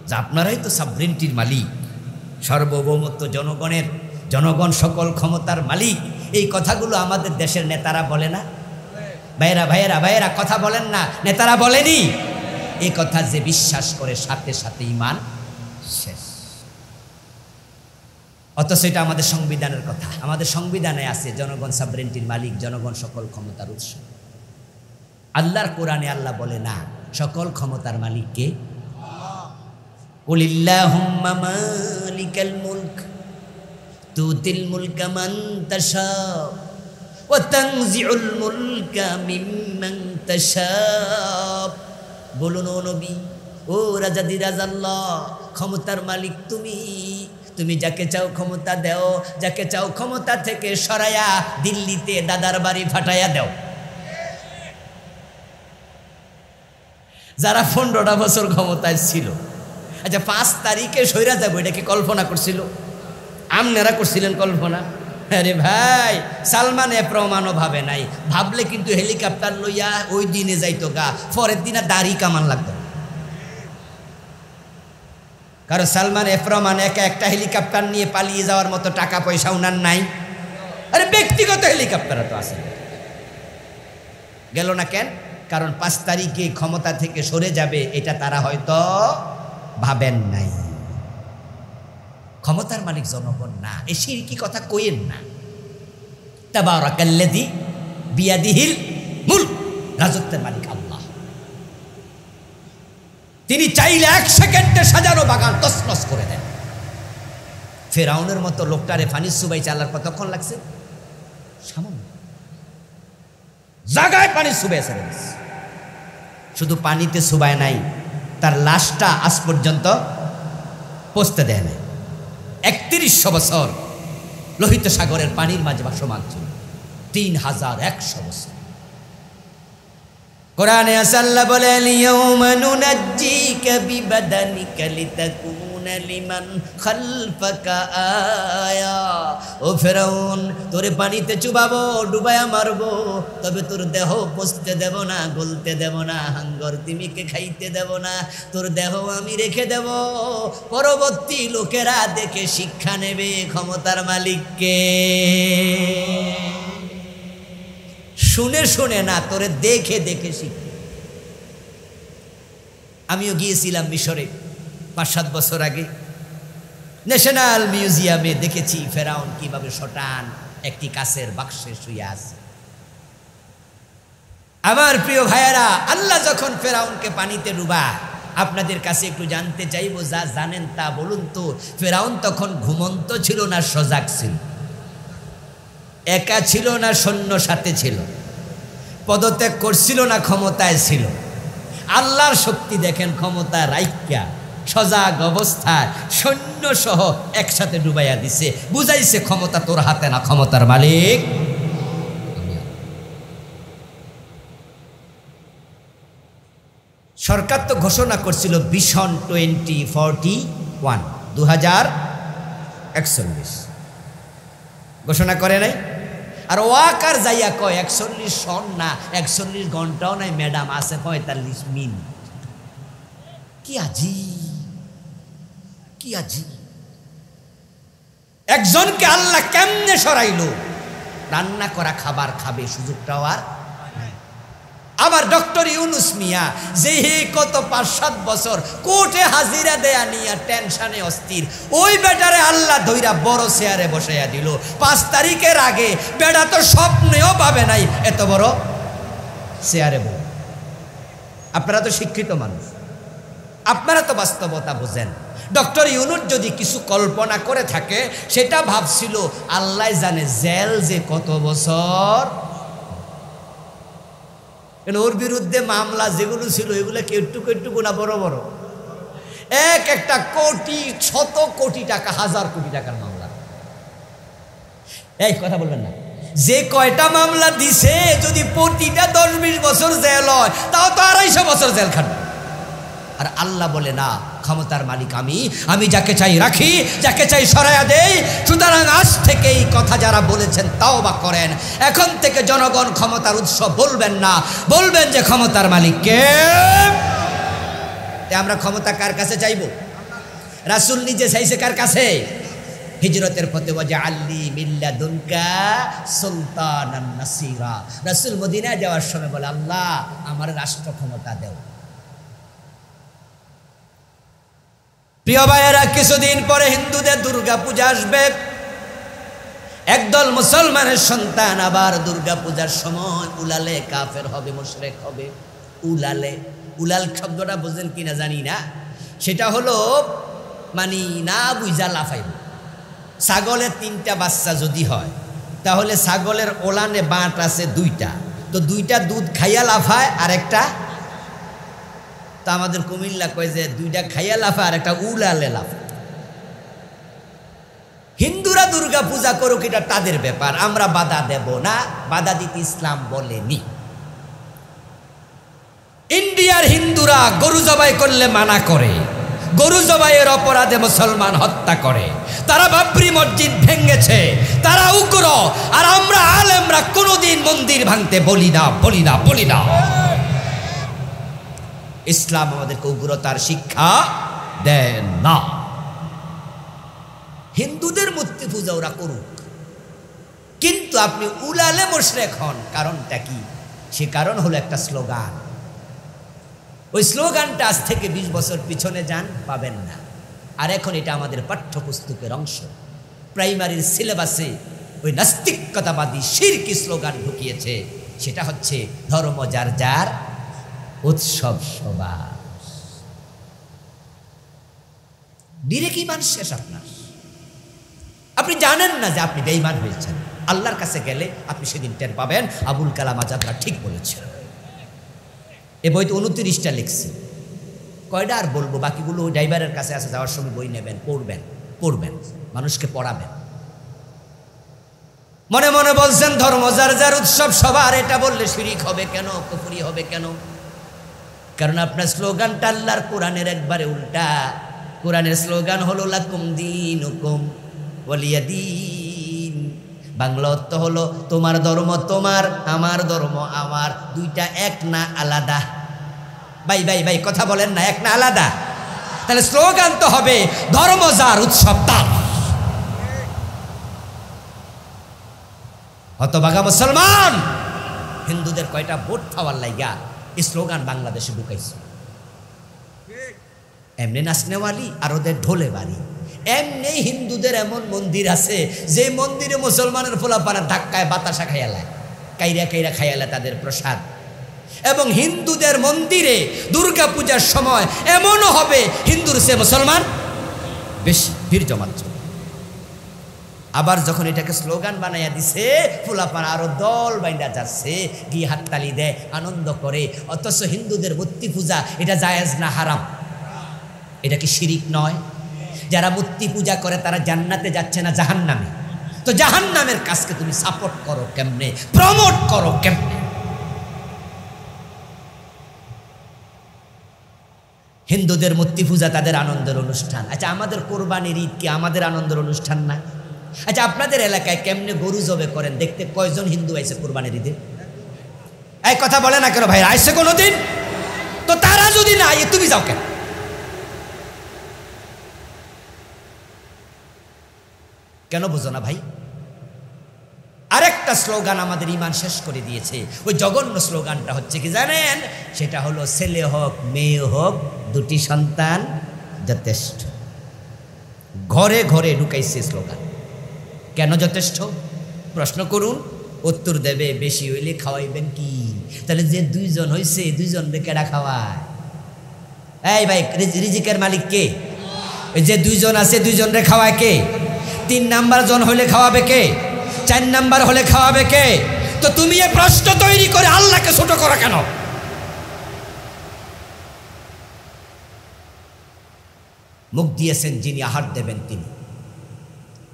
যে আপনারাই তো সাবরেন্টির মালিক, সার্বভৌমত্ব জনগণের, জনগণ সকল ক্ষমতার মালিক। এই কথাগুলো আমাদের দেশের নেতারা বলে না? ভাইয়েরা ভাইয়েরা ভাইয়েরা কথা বলেন না, নেতারা বলেনি? এই কথা যে বিশ্বাস করে সাথে সাথে ঈমান শেষ। অথচ এটা আমাদের সংবিধানের কথা। আমাদের সংবিধানে আছে জনগণ সাবরেন্টির মালিক, জনগণ সকল ক্ষমতার উৎস। আল্লাহর কোরআনে আল্লাহ বলে না, সকল ক্ষমতার মালিক কে? কুলিল্লাহুম্মা মালিকাল মুলক তুতিল মুলকা মান তাশা ওয়া তানজিউল মুলকা মিম্মান তাশা। বলুন ও নবী, ও রাজাদিরাজ আল্লাহ, ক্ষমতার মালিক তুমি। তুমি যাকে চাও ক্ষমতা দাও, যাকে চাও ক্ষমতা থেকে সরায়া দিল্লিতে দাদার বাড়ি ফাটাইয়া দাও। যারা 15টা বছর ক্ষমতায় ছিল, আচ্ছা 5 তারিখে সইরা যাবো, এটা কি কল্পনা করছিল? আমনেরা করছিলেন কল্পনা? আরে ভাই, সালমান প্রমাণও ভাবে নাই। ভাবলে কিন্তু হেলিকপ্টার লইয়া ওই দিনে যাইতো গা, পরের দিনে দাড়ি কামান লাগতো। কারণ সালমান রহমান একা একটা হেলিকপ্টার নিয়ে পালিয়ে যাওয়ার মতো টাকা পয়সা উনার নাই। আরে ব্যক্তিগত হেলিকপ্টার তো আছে, গেল না কেন? কারণ 5 তারিখে ক্ষমতা থেকে সরে যাবে, এটা তারা হয়তো ভাবেন নাই। ক্ষমতার মালিক জনগণ না, এই শিরকি কথা কইেন না। তাবারাকাল্লাযী বিয়াদিহিল মুলক, রাজত্বের মালিক আল্লাহ। তিনি চাইলে 1 সেকেন্ডে সাজানো বাগান তছনছ করে দেন। ফেরাউনের মতো লোকটারে পানি সুবাই চালার কতক্ষণ লাগছে? সামান্য জায়গায় পানি সুবাইছে। শুধু পানিতে সুবায় নাই, তার লাশটা আজ পর্যন্ত পৌঁছতে দেয় নাই। 3100 বছর লোহিত সাগরের পানির মাঝে বাসমান ছিল, 3100 বছর। কোরআনে আল্লাহ বলেন, ইয়াউমা নুনাজ্জিকা বিবাদানিকা লিতাকুনা লিমান খালফাকা আয়া। ও ফেরাউন, তোরে পানিতে চুবাবো, ডুবায়া মারবো, তবে তোর দেহ পচতে দেব না, গলতে দেব না, হাঙ্গর তিমিকে খাইতে দেব না। তোর দেহ আমি রেখে দেব, পরবর্তী লোকেরা দেখে শিক্ষা নেবে ক্ষমতার মালিককে। শুনে শুনে না, তোরে দেখে দেখে শিখবে। আমিও গিয়েছিলাম মিশরে 5-7 বছর আগে, ন্যাশনাল মিউজিয়ামে দেখেছি ফেরাউন কিভাবে শটান একটি কাচের বাক্সে শুয়ে আছে। আমার প্রিয় ভাইয়েরা, আল্লাহ যখন ফেরাউনকে পানিতে ডুবা, আপনাদের কাছে একটু জানতে চাইবো, যা জানেন তা বলুন তো, ফেরাউন তখন ঘুমন্ত ছিল না সজাগ ছিল? একা ছিল না সৈন্য সাথে ছিল? পদত্যাগ করছিল না ক্ষমতায় ছিল? আল্লাহর শক্তি দেখেন, ক্ষমতা রাইকা সজাগ অবস্থায় সৈন্য সহ একসাথে ডুবাইয়া দিছে, বুঝাইছে ক্ষমতা তোর হাতে না, ক্ষমতার মালিক। সরকার তো ঘোষণা করছিল ভিশন 2041, 2041 ঘোষণা করে নাই? আর ওয়াকার যাইয়া কয় 41 সন না, 41 ঘন্টাও নাই ম্যাডাম, আছে 45 মিনিট। কি আজিব, কি আজিব! একজনকে আল্লাহ কেমনে সরাইলো? রান্না করা খাবার খাবে, সুযোগটাও আর। আবার ডক্টর ইউনুস মিয়া, যে কত 5-7 বছর কোর্টে হাজিরা দেয়া নিয়ে টেনশনে অস্থির, ওই বেটারে আল্লাহ ধইরা বড় চেয়ারে বসাইয়া দিল। 5 তারিখের আগে বেটা তো স্বপ্নেও পাবে নাই এত বড় চেয়ারে বউ। আপনারা তো শিক্ষিত মানুষ, আপনারা তো বাস্তবতা বুঝেন। ডক্টর ইউনুস যদি কিছু কল্পনা করে থাকে, সেটা ভাবছিল আল্লাহ জানে জেল যে কত বছর। ওর বিরুদ্ধে মামলা যেগুলো ছিল, এগুলো একটুকু একটুকু না বড় বড়, একটা কোটি, 100 কোটি টাকা, 1000 কোটি টাকার মামলা। এই কথা বলবেন না। যে কয়টা মামলা দিছে, যদি প্রতিটা 10-20 বছর জেল হয়, তাও তো 250 বছর জেল খাটবে। আর আল্লাহ বলে না, ক্ষমতার মালিক আমি, আমি যাকে চাই রাখি, যাকে চাই সরাইয়া দেই। সুতরাং আজ থেকে এই কথা যারা বলেছেন তাওবা করেন। এখন থেকে জনগণ ক্ষমতার উৎস বলবেন না, বলবেন যে ক্ষমতার মালিক কে। আমরা ক্ষমতা কার কাছে চাইব? রাসূল নিজে চাইছে কার কাছে? হিজরতের পথে ওয়াজআলনি মিল্লাদুনকা সুলতানান নাসিরা। রাসূল মদিনায় যাওয়ার সময় বলে, আল্লাহ আমার রাষ্ট্র ক্ষমতা দেও। প্রিয় ভাইয়েরা, কিছুদিন পরে হিন্দুদের দুর্গা পূজা আসবে। একদল মুসলমানের সন্তান আবার দুর্গা পূজার সময় উলালে কাফের হবে, মুশরিক হবে। উলালে উলাল শব্দটা বুঝেন কিনা জানি না, সেটা হলো মানে না বুঝা লাফাইব। ছাগলের 3টা বাচ্চা যদি হয় তাহলে ছাগলের ওলানে বাঁট আছে 2টা, তো 2টা দুধ খাইয়া লাফায় আর একটা, তো আমাদের কুমিল্লা কয় যে 2টা খাইয়া লাফায় আর একটা উলালে লাফায়। হিন্দুরা দুর্গা পূজা করুক, এটা তাদের ব্যাপার, আমরা বাধা দেব না, বাধা দিতে ইসলাম বলেনি। ইন্ডিয়ার হিন্দুরা গরু জবাই করলে মানা করে, গরু জবাইয়ের অপরাধে মুসলমান হত্যা করে, তারা বাবরি মসজিদ ভেঙেছে, তারা উগ্র, আর আমরা আলেমরা কোনোদিন মন্দির ভাঙতে বলি না, বলি না, বলি না। ইসলাম আমাদেরকে উগ্রতার শিক্ষা দেন না। হিন্দুদের মূর্তি পূজা ওরা করুক, কিন্তু আপনি উলালে মুশরিক হন। কারণটা কি? সে কারণ হলো একটা স্লোগান। ওই স্লোগানটা আজ থেকে 20 বছর পিছনে যান, পাবেন না। আর এখন এটা আমাদের পাঠ্যপুস্তকের অংশ। প্রাইমারির সিলেবাসে ওই নাস্তিকতাবাদী শিরকি স্লোগান ঢুকিয়েছে, সেটা হচ্ছে ধর্ম যার যার, উৎসব সবার। ডিরেক্ট ঈমান শেষ আপনার। আপনি জানেন না যে আপনি বেঈমান হয়েছেন। আল্লাহর কাছে গেলে আপনি সেদিন টের পাবেন আবুল কালাম আজাদরা ঠিক বলেছেন। এ বইতে 29টা লিখছি, কয়টা আর বলবো, বাকিগুলো ওই ড্রাইভারের কাছে আছে, যাওয়ার সময় বই নেবেন, পড়বেন, মানুষকে পড়াবেন। মনে মনে বলছেন ধর্ম যার যার, উৎসব সবার, এটা বললে শিরিক হবে কেন, কুফরি হবে কেন? কারণ আপনার স্লোগানটা আল্লাহর কোরআনের একবারে উল্টা। কোরআনের স্লোগান হলো লাকুম দীনুকুম ওয়ালিয়া দীন। বাংলা অর্থ হলো তোমার ধর্ম তোমার, আমার ধর্ম আমার, দুইটা এক না আলাদা। ভাই কথা বলেন না, এক না আলাদা? তাহলে স্লোগান তো হবে ধর্ম যার, উৎসব তার। হতভাগা মুসলমান, হিন্দুদের কয়টা ভোট খাওয়ার লাইগা এই স্লোগান বাংলাদেশে ঢুকাইছে। এমনি নাচনেওয়ালি আর ওদের ঢোলে বাড়ি। এমনি হিন্দুদের এমন মন্দির আছে যে মন্দিরে মুসলমানের পোলাপানের ধাক্কায় বাতাসা খাইয়ালায়, কাইরা খাইয়ালায় তাদের প্রসাদ। এবং হিন্দুদের মন্দিরে দুর্গা পূজার সময় এমনও হবে হিন্দুর চেয়ে মুসলমান বেশি ভিড় জমাচ্ছে। আবার যখন এটাকে স্লোগান বানাইয়া দিছে, পোলাপান আরো দল বাইন্দা যাচ্ছে, গিয়ে হাততালি দেয়, আনন্দ করে। অথচ হিন্দুদের মূর্তি পূজা এটা জায়েজ না হারাম? এটা কি শিরিক নয়? যারা মূর্তি পূজা করে তারা জান্নাতে যাচ্ছে না জাহান্নামে? তো জাহান্নামের কাজকে তুমি সাপোর্ট করো কেমনে, প্রমোট করো কেমনে? হিন্দুদের মূর্তি পূজা তাদের আনন্দের অনুষ্ঠান। আচ্ছা, আমাদের কোরবানির ঈদ কি আমাদের আনন্দের অনুষ্ঠান না? আচ্ছা, আপনাদের এলাকায় কেমনে গরু জবে করেন দেখতে কয়জন হিন্দু আইছে কোরবানির ঈদে? এই কথা বলে না কেন ভাই? আইছে কোনোদিন? তো তারা যদি না আইয়ে তুমি যাও কেন? কেন বুঝো না ভাই? আরেকটা স্লোগান আমাদের ঈমান শেষ করে দিয়েছে। ওই জঘন্য স্লোগানটা হচ্ছে কি জানেন? সেটা হলো ছেলে হোক মেয়ে হোক দুটি সন্তান যথেষ্ট। ঘরে ঘরে ঢুকাইছে স্লোগান। কেন যথেষ্ট? প্রশ্ন করুন, উত্তর দেবে বেশি হইলে খাওয়াইবেন কি? তাহলে যে 2 জন হইছে 2 জন রে কেডা খাওয়ায়? এই ভাই, রিজিকের মালিক কে? ওই যে 2 জন আছে 2 জন রে খাওয়ায় কে? 3 নাম্বার জন হলে খাওয়াবে কে? 4 নাম্বার হলে খাওয়াবে কে? তো তুমি এই প্রশ্ন তৈরি করে আল্লাহকে ছোট করা কেন? মুখ দিয়েছেন যিনি, আহার দেবেন তিনি।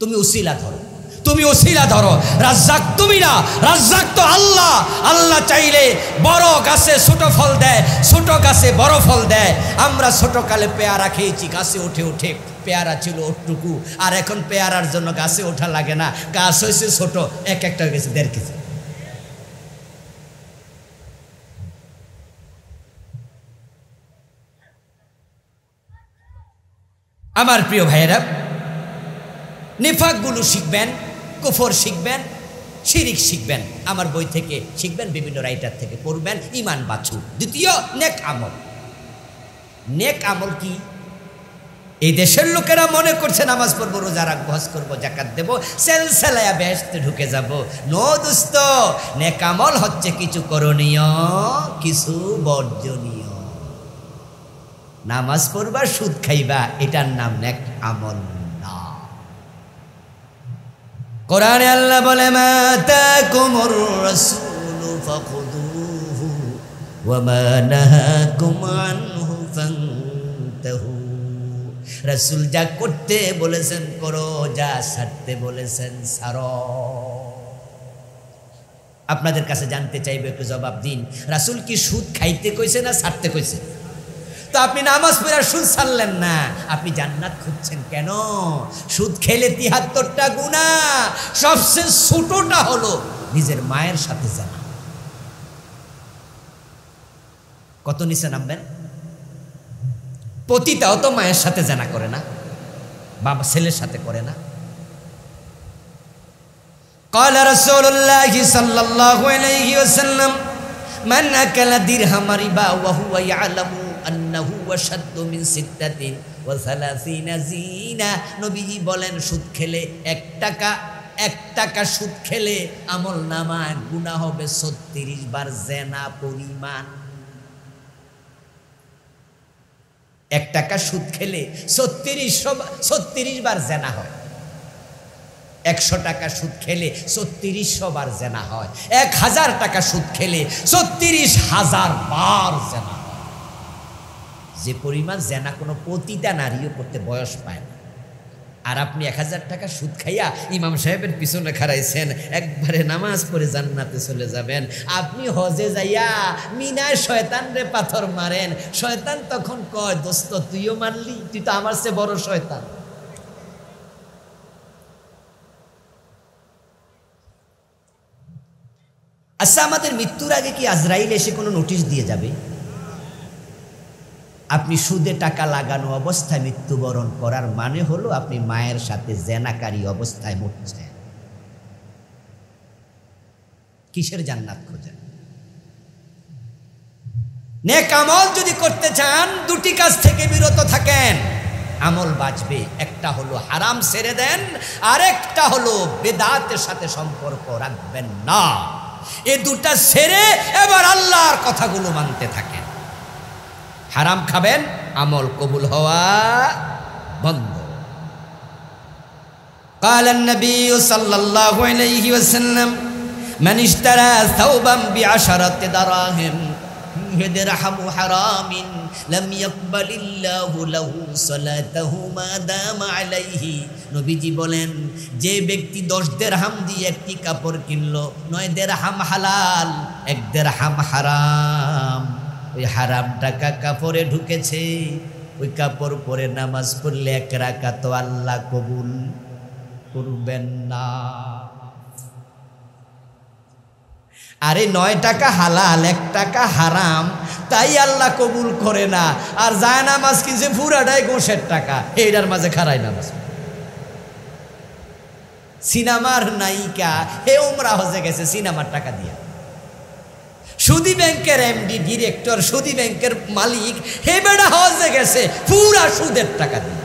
তুমি উসিলা ধরো, তুমি উসিলা ধরো। রাজ্জাক তুমি না, রাজ্জাক তো আল্লাহ। আল্লাহ চাইলে বড় গাছে ছোট ফল দেয়, ছোট গাছে বড় ফল দেয়। আমরা ছোটকালে পেয়ারা খেয়েছি, গাছে উঠে উঠে পেয়ারা ছিল ওটুকু, আর এখন পেয়ারার জন্য গাছে ওঠা লাগে না, গাছ হয়েছে ছোট, একটা হয়ে গেছে 1.5 কেজি। আমার প্রিয় ভাইয়েরা, নিফাকগুলো শিখবেন, কুফর শিখবেন, শিরিক শিখবেন। আমার বই থেকে শিখবেন, বিভিন্ন রাইটার থেকে পড়বেন, ঈমান বাছু। দ্বিতীয়, নেক আমল। নেক আমল কি? এই দেশের লোকেরা মনে করছে নামাজ পড়বো, রোজা রাখবো, হজ করবো, জাকাত দেবো, সেলসেলায়া বেহেশতে ঢুকে যাব। নো দোস্ত, নেক আমল হচ্ছে কিছু করণীয়, কিছু বর্জনীয়। নামাজ পড়বা সুদ খাইবা, এটার নাম নেক আমল না। কোরআনে আল্লাহ বলে মা তাকুমুর রাসূলু ফাখুযুহু ওয়া মা নাহাকুম আনহু ফান্তাহু। রাসূল যা করতে বলেছেন করো, যা ছাড়তে বলেছেন ছাড়ো। আপনাদের কাছে জানতে চাইবে, একটু জবাব দিন, রাসূল কি সুদ খাইতে কইছে না ছাড়তে কইছে? তো আপনি নামাজ পড়ে সুদ ছাড়লেন না, আপনি জান্নাত খুঁজছেন কেন? সুদ খেলে ৭৩টা গুনাহ, সবচেয়ে ছোটটা হলো নিজের মায়ের সাথে জানা। কত নিচে নামবেন? পতিতাও তো মায়ের সাথে জানা করে না, বাবা ছেলের সাথে করে না। قال رسول الله صلى الله عليه وسلم من أكل درهم ربا وهو يعلم أنه أشد من 36 زينة। নবীজি বলেন সুদ খেলে 1 টাকা সুদ খেলে আমল নামায় গুনাহ হবে 36 বার জেনা পরিমাণ। 1 টাকা সুদ খেলে 36 বার জেনা হয়। 100 টাকা সুদ খেলে 3600 বার জেনা হয়। 1000 টাকা সুদ খেলে 36,000 বার জেনা হয়। যে পরিমাণ জেনা কোনো পতিতা নারীও করতে বয়স পায় না। আর আপনি 1000 টাকা সুদ খাইয়া ইমাম সাহেবের পিছনে খাড়াইছেন, একবারে নামাজ পড়ে জান্নাতে চলে যাবেন। আপনি হজে যাইয়া মিনায় শয়তানরে পাথর মারেন, শয়তান তখন কয় দোস্ত তুইও মানলি, তুই তো আমার চেয়ে বড় শয়তান। আচ্ছা, আমাদের মৃত্যুর আগে কি আজরাইল এসে কোনো নোটিশ দিয়ে যাবে? আপনি সুদে টাকা লাগানো অবস্থায় মৃত্যুবরণ করার মানে হলো আপনি মায়ের সাথে জেনাকারী অবস্থায় মরছেন। কিসের জান্নাত খোঁজেন? নেক আমল যদি করতে চান 2টি কাজ থেকে বিরত থাকেন, আমল বাঁচবে। একটা হলো হারাম ছেড়ে দেন, আরেকটা হলো বেদাতের সাথে সম্পর্ক রাখবেন না। এই 2টা ছেড়ে এবার আল্লাহর কথাগুলো মানতে থাকেন। হারাম খাবেন, আমল কবুল হওয়া বন্ধ। قال النبي صلى الله عليه وسلم من اشترى ثوبا ب10 دراهم درهم حرام لم يقبل الله له صلاته ما دام عليه। নবীজি বলেন, যে ব্যক্তি 10 দিরহাম দিয়ে একটি কাপড় কিনলো, 9 দিরহাম হালাল, 1 দিরহাম হারাম, ওই হারাম টাকা কাপড়ে ঢুকেছে, ওই কাপড় পরে নামাজ পড়লে 1 রাকাত আল্লাহ কবুল করবেন না। আরে 9 টাকা হালাল, 1 টাকা হারাম, তাই আল্লাহ কবুল করে না। আর যায় নামাজ কিনছে পুরাটাই গোশের টাকা, এইটার মাঝে খারাই নামাজ। সিনেমার নায়িকা হে উমরা হজে গেছে সিনেমার টাকা দিয়া। সুদী ব্যাংকের এমডি ডিরেক্টর, সুদী ব্যাংকের মালিক, হে বেড়া হজে গেছে পুরা সুদের টাকা দিয়ে।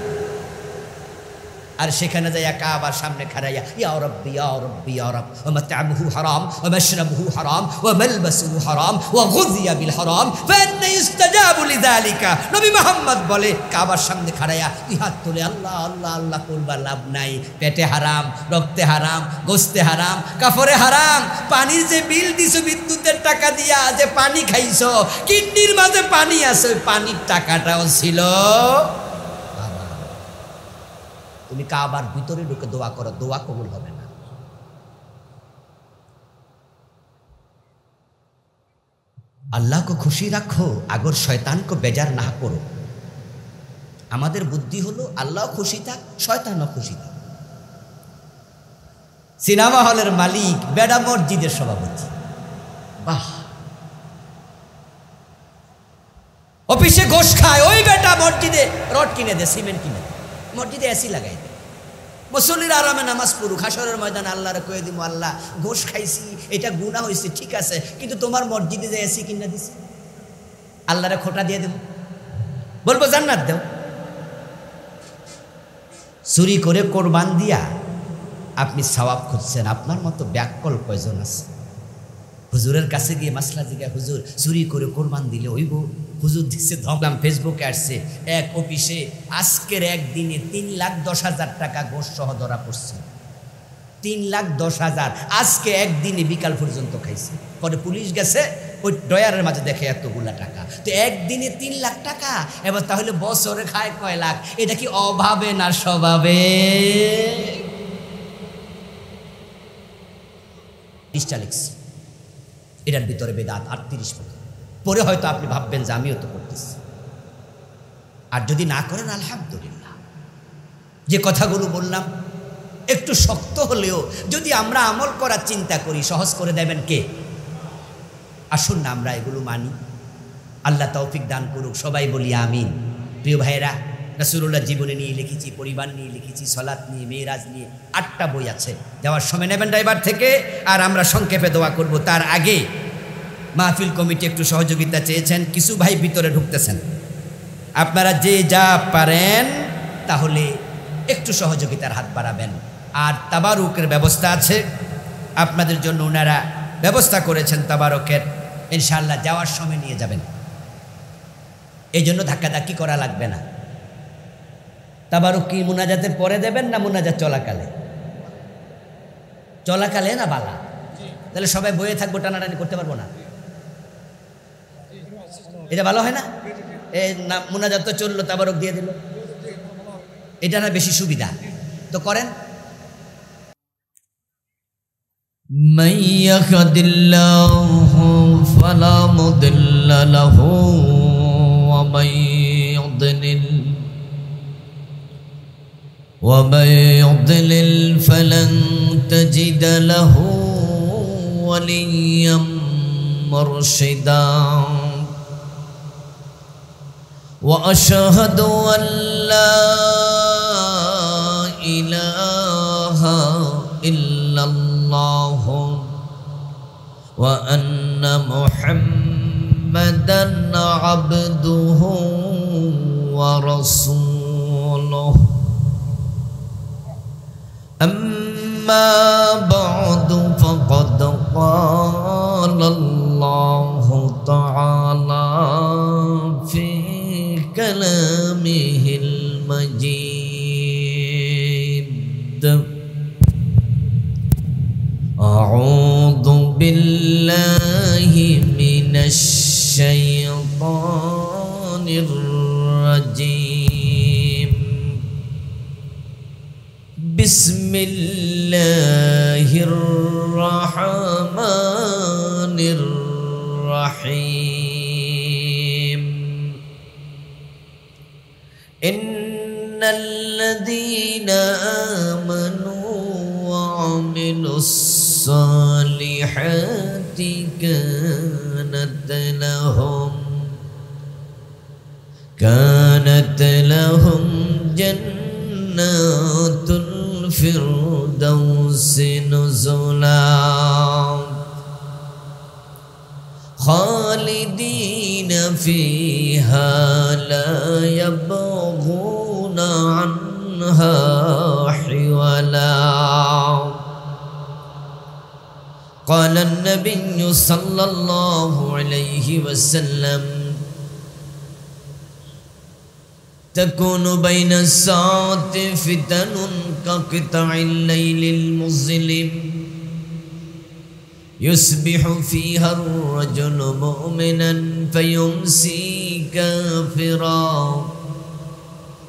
আর সেখানে যাইয়া কাবার সামনে খাড়াইয়া ইয়া রাব্বি ইয়া রাব্বি ইয়া রাব ওয়া মাতআমুহু হারাম ওয়া মাশরাবুহু হারাম ওয়া মালবাসুহু হারাম ওয়া গুযিয়া বিল হারাম ফান্না ইস্তাজাবু লিযালিকা। নবী মুহাম্মদ বলে, কাবার সামনে খাড়াইয়া দুই হাত তুলে আল্লাহ আল্লাহ আল্লাহ করবার লাভ নাই। পেটে হারাম, রক্তে হারাম, গোশতে হারাম, কাপড়ে হারাম, পানির যে বিল দিছো বিদ্যুতের টাকা দিয়া, যে পানি খাইছো, কিডনির মাঝে পানি আছে, ওই পানির টাকাটাও ছিল। তুমি কাবার ভিতরে ঢুকে দোয়া করো, দোয়া কবুল হবে না। अल्लाह को खुशी रखो, अगर शैतान को बेजार ना करो। আমাদের বুদ্ধি হলো আল্লাহ খুশি থাক, শয়তানও খুশি থাক। সিনেমা হলের মালিক বেড়া মসজিদের সভাপতি, বাহ। অফিসে ঘোষ খায়, ওই বেটা মসজিদে রড কিনে দে, সিমেন্ট কিনে দে, মসজিদে এসি লাগাই দে, মুসল্লির আরামে নামাজ পড়ুক। হাসরের ময়দানে আল্লাহরে কয়ে দিব, আল্লাহ ঘোষ খাইছি, এটা গুনাহ হয়েছে ঠিক আছে, কিন্তু তোমার মসজিদে যে এসি কিনে দিছি, আল্লাহরে খোটা দিয়ে দেব, বলবো জান্নাত দেও। চুরি করে কোরবান দিয়া আপনি সওয়াব খুঁজছেন, আপনার মতো ব্যাককল কয়জন আছে? হুজুরের কাছে গিয়ে মাসলা জিজ্ঞাসা, হুজুর চুরি করে কোরবান দিলে হইব? হুজুর দিচ্ছে ধরলাম, ফেসবুকে আসছে এক অফিসে আজকের একদিনে 3,10,000 টাকা ঘোষ সহ ধরা পড়ছে। 3,10,000 আজকে একদিনে বিকাল পর্যন্ত খাইছে। পরে পুলিশ গেছে, ওই ডয়ারের মাঝে দেখে এতগুলা টাকা। তো একদিনে 3 লাখ টাকা, এবার তাহলে বছরে খায় কয় লাখ? এটা কি অভাবে না স্বভাবে? লিখছি এটার ভিতরে বেদাত 38 পর্যন্ত। পরে হয়তো আপনি ভাববেন যে আমিও তো করতেছি, আর যদি না করেন আলহামদুলিল্লাহ। যে কথাগুলো বললাম একটু শক্ত হলেও যদি আমরা আমল করার চিন্তা করি, সহজ করে দেবেন কে? আসুন না আমরা এগুলো মানি। আল্লাহ তৌফিক দান করুক, সবাই বলি আমিন। প্রিয় ভাইয়েরা, রাসূলুল্লাহ জীবনী নিয়ে লিখেছি, পরিবার নিয়ে লিখেছি, সালাত নিয়ে, মেরাজ নিয়ে 8টা বই আছে। যাওয়ার সময় নেবেন ড্রাইভার থেকে, আর আমরা সংক্ষেপে দোয়া করব। তার আগে মাহফিল কমিটি একটু সহযোগিতা চেয়েছেন, কিছু ভাই ভিতরে ঢুকতেছেন। আপনারা যে যা পারেন তাহলে একটু সহযোগিতার হাত বাড়াবেন। আর তাবারুকের ব্যবস্থা আছে আপনাদের জন্য, ওনারা ব্যবস্থা করেছেন তাবারকের, ইনশাআল্লাহ যাওয়ার সময় নিয়ে যাবেন। এই জন্য ধাক্কাধাক্কি করা লাগবে না। তাবারুক কি মুনাজাতের পরে দেবেন না মুনাজাত চলাকালে? চলাকালে না বালা? তাহলে সবাই বয়ে থাকবো, টানাটানি করতে পারবো না। এটা ভালো হয় না? এই না, মুনাজাত তো চললো, তাবারক দিয়ে দিল, এটা না বেশি সুবিধা। তো করেন। من يهد الله فلا مضل له ومن يضلل فلن تجد له وليا مرشدا وأشهد أن لا إله إلا الله وأن محمدا عبده ورسوله أما بعد فقد قال الله تعالى في كلامه المجيد أعوذ بالله من الشيطان الرجيم بسم الله الرحمن الرحيم إن الذين آمنوا وعملوا الصالحات كانت لهم جنات الفردوس نزلا خالدين فيها لا يبغون عنها حولا قال النبي صلى الله عليه وسلم تكون بين الساعات فتن كقطع الليل المظلم يصبح فيها الرجل مؤمنا فيمسي كافرا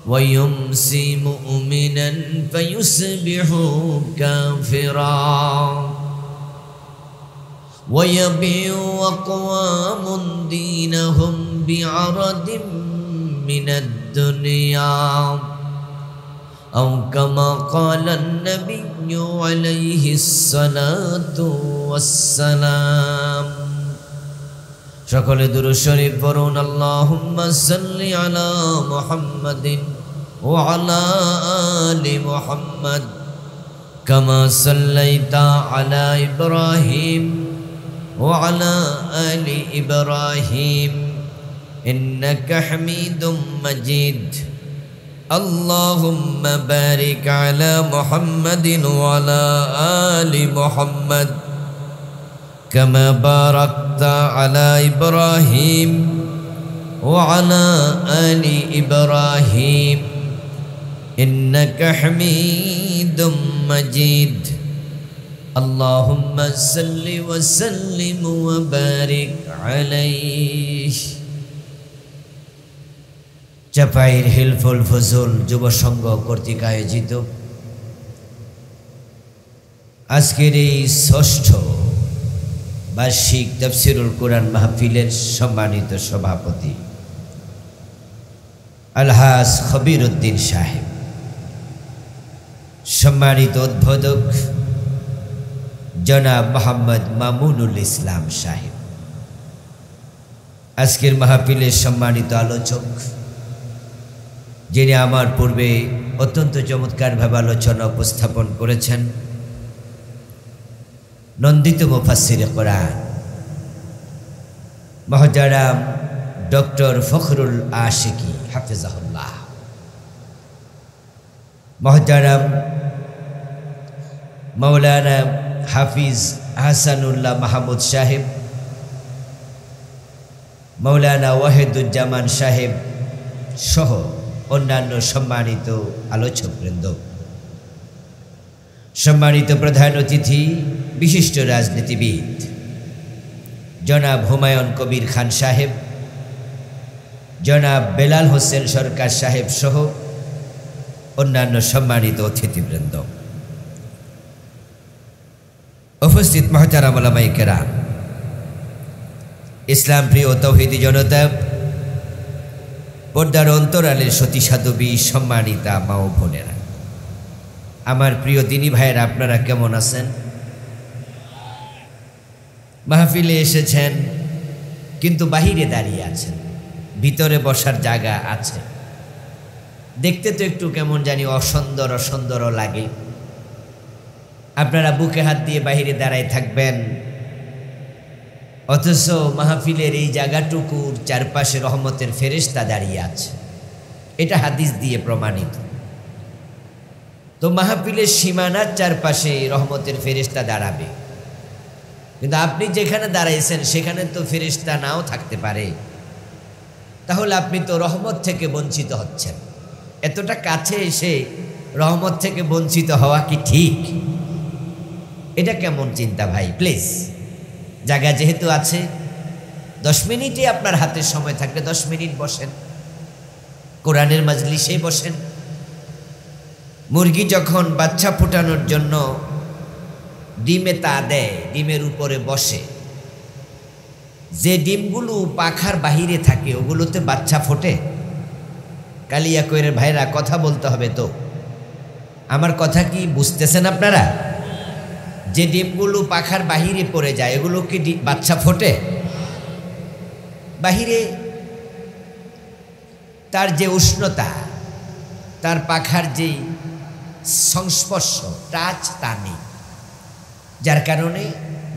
ويمسي مؤمنا فيصبح كافرا ويبيع أقوام دينهم بعرض من الدنيا أو كما قال النبي عليه الصلاة والسلام شكل درود شريف فرون اللهم صل على محمد وعلى آل محمد كما صليت على إبراهيم وعلى آل إبراهيم إنك حميد مجيد اللهم بارك على محمد وعلى آل محمد كما باركت على إبراهيم وعلى آل إبراهيم إنك حميد مجيد اللهم صل وسلم وبارك عليه চাপাইর হিলফুল ফজল যুব সংঘ কর্তৃক আয়োজিত আজকের এই ষষ্ঠ বার্ষিক তাফসীরুল কোরআন মাহফিলের সম্মানিত সভাপতি আলহাজ খবির উদ্দিন সাহেব, সম্মানিত উদ্বোধক জনাব মোহাম্মদ মামুনুল ইসলাম সাহেব, আজকের মাহফিলের সম্মানিত আলোচক যিনি আমার পূর্বে অত্যন্ত চমৎকারভাবে আলোচনা উপস্থাপন করেছেন, নন্দিত মুফাসসিরে কোরআন মহতারাম ডক্টর ফখরুল আশিকি হাফিজাহুল্লাহ, মহতারাম মাওলানা হাফিজ হাসানুল্লাহ মাহমুদ সাহেব, মাওলানা ওয়াহিদুজ্জামান সাহেব সহ অন্যান্য সম্মানিত আলোচকবৃন্দ, সম্মানিত প্রধান অতিথি বিশিষ্ট রাজনীতিবিদ জনাব হুমায়ুন কবির খান সাহেব, জনাব বেলাল হোসেন সরকার সাহেব সহ অন্যান্য সম্মানিত অতিথিবৃন্দ, উপস্থিত মুহতারাম উলামায়ে কেরাম, ইসলাম প্রিয় তৌহিদি জনতা, পর্দার অন্তরালের সতী সাধবী সম্মানিতা মা ও বোনেরা, আমার প্রিয় দিনী ভাইয়েরা, আপনারা কেমন আছেন? মাহফিলে এসেছেন কিন্তু বাহিরে দাঁড়িয়ে আছেন, ভিতরে বসার জায়গা আছে, দেখতে তো একটু কেমন জানি অসুন্দর অসুন্দরও লাগে। আপনারা বুকে হাত দিয়ে বাহিরে দাঁড়ায় থাকবেন, অথচ মাহফিলের এই জায়গাটুকুর চারপাশে রহমতের ফেরেশতা দাঁড়িয়ে আছে, এটা হাদিস দিয়ে প্রমাণিত। তো মাহফিলের সীমানার চারপাশে রহমতের ফেরেশতা দাঁড়াবে, কিন্তু আপনি যেখানে দাঁড়াইছেন সেখানে তো ফেরেশতা নাও থাকতে পারে, তাহলে আপনি তো রহমত থেকে বঞ্চিত হচ্ছেন। এতটা কাছে এসে রহমত থেকে বঞ্চিত হওয়া কি ঠিক? এটা কেমন চিন্তা ভাই? প্লিজ, জায়গা যেহেতু আছে, 10 মিনিটে আপনার হাতে সময় থাকলে 10 মিনিট বসেন, কোরআনের মাজলিসে বসেন। মুরগি যখন বাচ্চা ফোটানোর জন্য ডিমে তা দেয়, ডিমের উপরে বসে, যে ডিমগুলো পাখার বাহিরে থাকে ওগুলোতে বাচ্চা ফোটে? কালিয়া কইরের ভাইরা, কথা বলতে হবে তো, আমার কথা কি বুঝতেছেন আপনারা? যে ডিমগুলো পাখার বাহিরে পড়ে যায় এগুলো কি বাচ্চা ফোটে? বাহিরে তার যে উষ্ণতা, তার পাখার যে সংস্পর্শ, টাচ, তা নেই, যার কারণে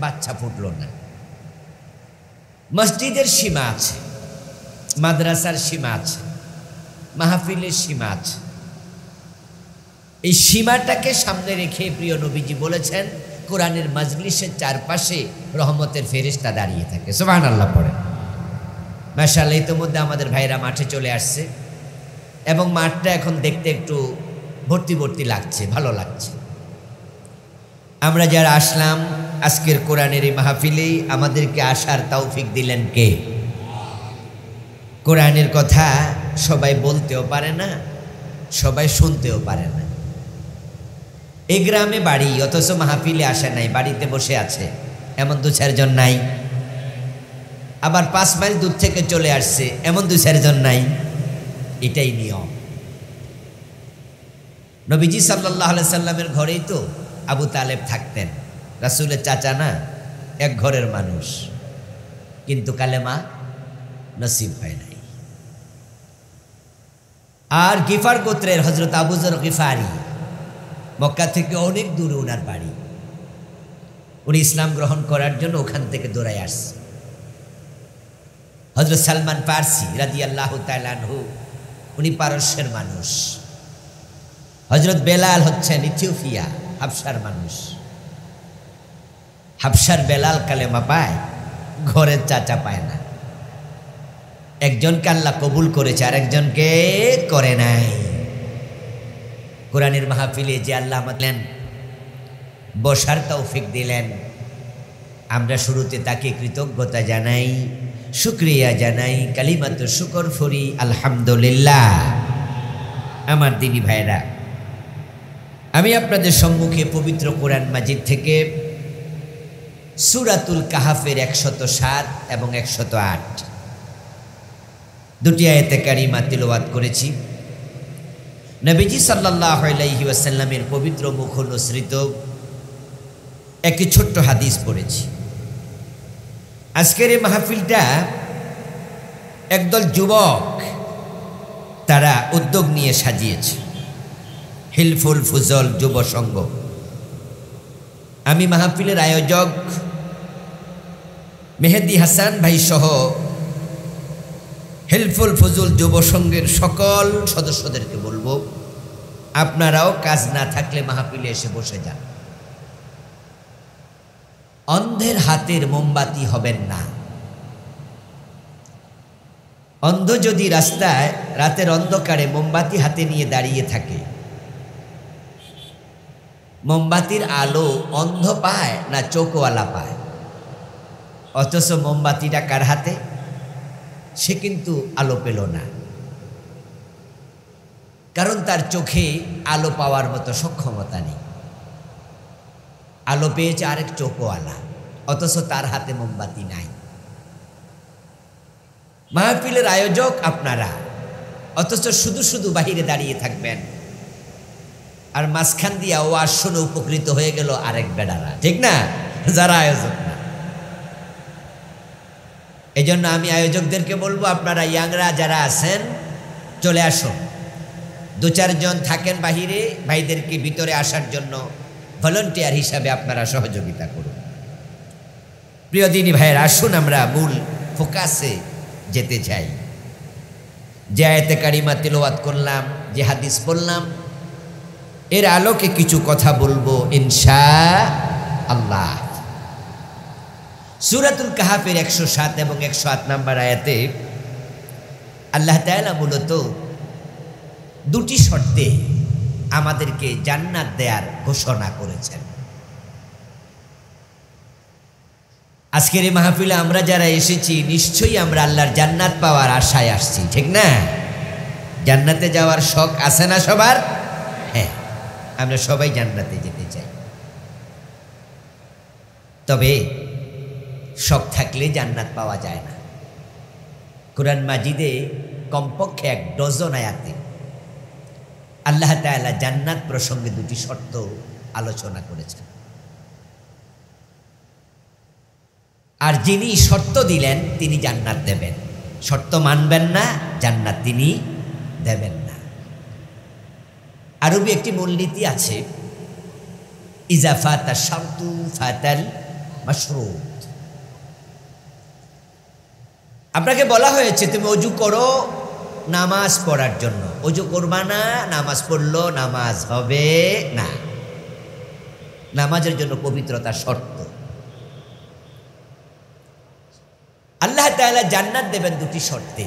বাচ্চা ফুটল না। মসজিদের সীমা আছে, মাদ্রাসার সীমা আছে, মাহফিলের সীমা আছে। এই সীমাটাকে সামনে রেখে প্রিয় নবীজি বলেছেন কোরআনের মাজলিসের চারপাশে রহমতের ফেরেশতা দাঁড়িয়ে থাকে। সুবহানাল্লাহ পড়ে। মাশাআল্লাহ, ইতিমধ্যে আমাদের ভাইরা মাঠে চলে আসছে এবং মাঠটা এখন দেখতে একটু ভর্তি ভর্তি লাগছে, ভালো লাগছে। আমরা যারা আসলাম আজকের কোরআনের এই মাহফিলেই আমাদেরকে আসার তৌফিক দিলেন কে? কোরআনের কথা সবাই বলতেও পারে না, সবাই শুনতেও পারে না। এই গ্রামে বাড়ি, অথচ মাহফিলে আসে নাই, বাড়িতে বসে আছে, এমন 2-4 জন নাই। আবার 5 মাইল দূর থেকে চলে আসছে, এমন 2-4 জন নাই। এটাই নিয়ম। নবীজি সাল্লাল্লাহু আলাইহি সাল্লামের ঘরেই তো আবু তালেব থাকতেন, রাসূলের চাচা না, এক ঘরের মানুষ, কিন্তু কালেমা নসিব হয় নাই। আর গিফার গোত্রের হযরত আবু যর গিফারি, মক্কা থেকে অনেক দূরে ওনার বাড়ি, উনি ইসলাম গ্রহণ করার জন্য ওখান থেকে দৌড়ায় আসছে। হযরত সালমান ফারসি রাদিয়াল্লাহু তাআলা আনহু, উনি পারস্যের মানুষ। হযরত বেলাল হচ্ছেন ইথিওপিয়া, হাবশার মানুষ। হাফসার বেলাল কালেমা পায়, ঘরের চাচা পায় না। একজনকে আল্লাহ কবুল করেছে, আর একজনকে করে নাই। কোরআনের মাহফিলে যে আল্লাহ আমাদের বসার তৌফিক দিলেন, আমরা শুরুতে তাকে কৃতজ্ঞতা জানাই, শুকরিয়া জানাই, কালিমাতু শুকর ফরি আলহামদুলিল্লাহ। আমার দিনী ভাইরা, আমি আপনাদের সম্মুখে পবিত্র কোরআন মাজিদ থেকে সূরাতুল কাহাফের 107 এবং 108 দুটি আয়াতে কারিমা তিলাওয়াত করেছি। নবীজি সাল্লাল্লাহু আলাইহি ওয়াসাল্লামের পবিত্র মুখ অনুসৃত একটি ছোট্ট হাদিস পড়েছি। আজকের এই মাহফিলটা একদল যুবক তারা উদ্যোগ নিয়ে সাজিয়েছে, হিলফুল ফুজল যুব সংঘ। আমি মাহফিলের আয়োজক মেহেদি হাসান ভাই সহ হিলফুল ফুজুল যুব সংঘের সকল সদস্যদেরকে বলবো, আপনারাও কাজ না থাকলে মাহফিলে এসে বসে যান। অন্ধের হাতের মোমবাতি হবেন না। অন্ধ যদি রাস্তায় রাতের অন্ধকারে মোমবাতি হাতে নিয়ে দাঁড়িয়ে থাকে, মোমবাতির আলো অন্ধ পায় না চোখওয়ালা পায়? অথচ মোমবাতিটা কার হাতে? সে কিন্তু আলো পেল না, কারণ তার চোখে আলো পাওয়ার মতো সক্ষমতা নেই। আলো পেয়েছে আরেক চোখওয়ালা, অথচ তার হাতে মোমবাতি নাই। মাহফিলের আয়োজক আপনারা, অথচ শুধু শুধু বাহিরে দাঁড়িয়ে থাকবেন, আর মাঝখান দিয়া ওয়াজ শুনে উপকৃত হয়ে গেল আরেক বেডারা, ঠিক না? যারা আয়োজক না। এই জন্য আমি আয়োজকদেরকে বলবো, আপনারা ইয়াংরা যারা আছেন চলে আসুন। 2-4 জন থাকেন বাহিরে, ভাইদেরকে ভিতরে আসার জন্য ভলান্টিয়ার হিসাবে আপনারা সহযোগিতা করুন। প্রিয় দিনী ভাইয়ের, আসুন আমরা মূল ফোকাসে যেতে চাই। যে আয়াতে কারিমা তিলাওয়াত করলাম, যে হাদিস পড়লাম, এর আলোকে কিছু কথা বলবো ইনশাআল্লাহ। সূরাতুল কাহাফের 107 এবং 108 নম্বর আয়াতে আল্লাহ তাআলা মূলত দুটি শর্তে আমাদেরকে জান্নাত দেওয়ার ঘোষণা করেছেন। আজকের এই মাহফিলে আমরা যারা এসেছি, নিশ্চয়ই আমরা আল্লাহর জান্নাত পাওয়ার আশায় আসছি, ঠিক না? জান্নাতে যাওয়ার শখ আছে না সবার? হ্যাঁ, আমরা সবাই জান্নাতে যেতে চাই। তবে শখ থাকলে জান্নাত পাওয়া যায় না। কোরআন মাজিদে কমপক্ষে 1 ডজন আয়াতে আল্লাহ তাআলা জান্নাত প্রসঙ্গে দুটি শর্ত আলোচনা করেছেন। আর যিনি শর্ত দিলেন তিনি জান্নাত দেবেন। শর্ত মানবেন না, জান্নাত তিনি দেবেন না। আরবি একটি মূলনীতি আছে, ইজা ফাতা শারতু ফাতাল মাশরুত। আপনাকে বলা হয়েছে তুমি অজু করো নামাজ পড়ার জন্য, অজু করবা না, নামাজ পড়লো নামাজ হবে না। নামাজের জন্য পবিত্রতা শর্ত। আল্লাহ তাআলা জান্নাত দেবেন দুটি শর্তে।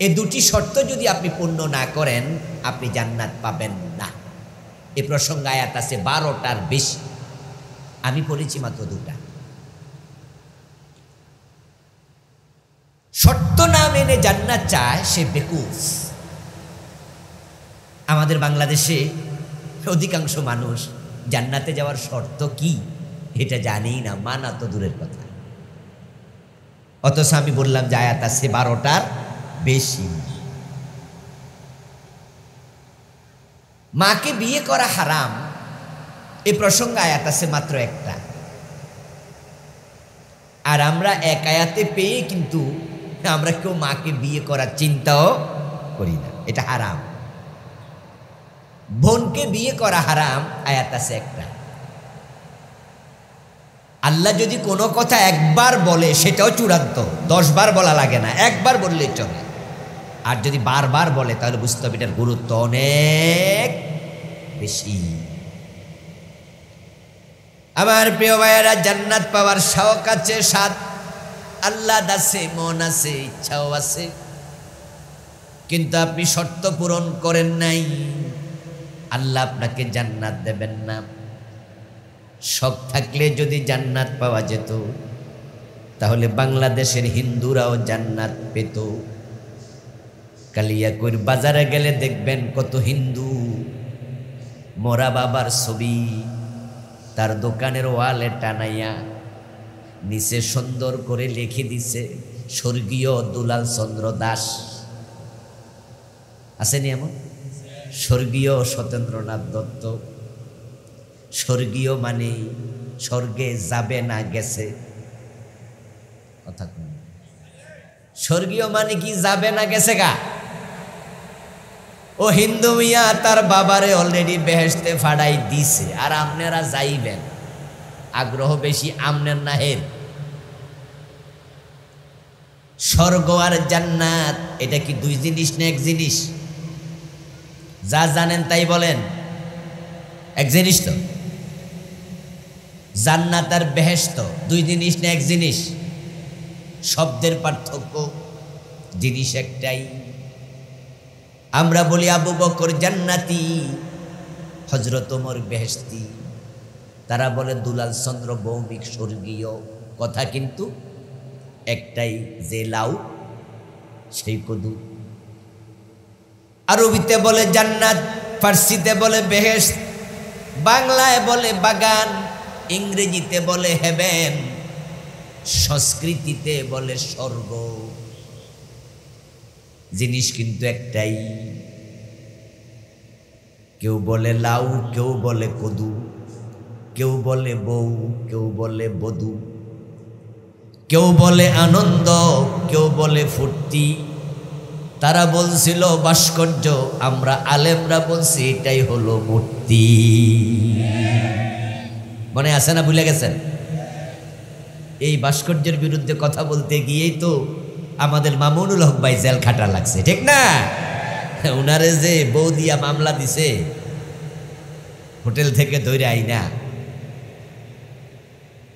এই দুটি শর্ত যদি আপনি পূর্ণ না করেন, আপনি জান্নাত পাবেন না। এ প্রসঙ্গে আয়াত আছে 12টার বেশি, আমি পড়েছি মাত্র 2টা। শর্ত না মেনে জান্নাত চায় সে বেকুফ। আমাদের বাংলাদেশে অধিকাংশ মানুষ জান্নাতে যাওয়ার শর্ত কি এটা জানেই না, মানা তো দূরের কথা। অথচ আমি বললাম যে আয়াত আছে 12টার বেশি। মাকে বিয়ে করা হারাম, এ প্রসঙ্গে আয়াত আছে মাত্র 1টা। আর আমরা এক আয়াতে পেয়ে কিন্তু আমরা কেউ মাকে বিয়ে করার চিন্তাও করি না, এটা হারাম। বোনকে বিয়ে করা হারাম, আয়াত আছে 1টা। আল্লাহ যদি কোনো কথা একবার বলে সেটাও চূড়ান্ত, 10 বার বলা লাগে না, একবার বললেই চলে। আর যদি বারবার বলে তাহলে বুঝতে হবে এটার গুরুত্ব অনেক বেশি। আমার প্রিয় ভাইয়েরা, জান্নাত পাওয়ার শখ আছে, স্বাদ আল্লাহ আছে, মন আছে, ইচ্ছাও আছে, কিন্তু আপনি শর্ত পূরণ করেন নাই, আল্লাহ আপনাকে জান্নাত দেবেন না। শখ থাকলে যদি জান্নাত পাওয়া যেত তাহলে বাংলাদেশের হিন্দুরাও জান্নাত পেত। কালিয়াকৈর বাজারে গেলে দেখবেন কত হিন্দু মরা বাবার ছবি তার দোকানের ওয়ালে টানাইয়া নিচে সুন্দর করে লিখে দিছে স্বর্গীয় দুলাল চন্দ্র দাস। আসেনি এমন? স্বর্গীয় সত্যেন্দ্রনাথ দত্ত। স্বর্গীয় মানে স্বর্গে যাবে না, গেছে। কথা কোন? স্বর্গীয় মানে কি যাবে না, গেছে গা? ও হিন্দু মিয়া তার বাবারে অলরেডি বেহেশতে ফাড়াই দিছে, আর আপনারা যাইবেন। আগ্রহ বেশি আমনের না হের। স্বর্গ আর জান্নাত এটা কি দুই জিনিস না এক জিনিস? যা জানেন তাই বলেন, এক জিনিস তো। জান্নাত আর বেহেশত দুই জিনিস না এক জিনিস? শব্দের পার্থক্য, জিনিস একটাই। আমরা বলি আবু বকর জান্নাতি, হযরত ওমর বেহেশতি, তারা বলে দুলাল চন্দ্র ভৌমিক স্বর্গীয়। কথা কিন্তু একটাই, যে লাউ সেই কদু। আরবিতে বলে জান্নাত, ফার্সিতে বলে বেহেশত, বাংলায় বলে বাগান, ইংরেজিতে বলে হেভেন, সংস্কৃতিতে বলে স্বর্গ। জিনিস কিন্তু একটাই। কেউ বলে লাউ, কেউ বলে কদু, কেউ বলে বউ, কেউ বলে বধূ, কেউ বলে আনন্দ, কেউ বলে ফুর্তি। তারা বলছিল ভাস্কর্য, আমরা আলেমরা বলছি এটাই হলো মূর্তি। মনে আছে না? ভুলে গেছেন? এই ভাস্কর্যের বিরুদ্ধে কথা বলতে গিয়েই তো আমাদের মামুনুল হক ভাই জেল খাটা লাগছে, ঠিক না? উনারে যে বউ দিয়া মামলা দিছে হোটেল থেকে ধরে আইনা,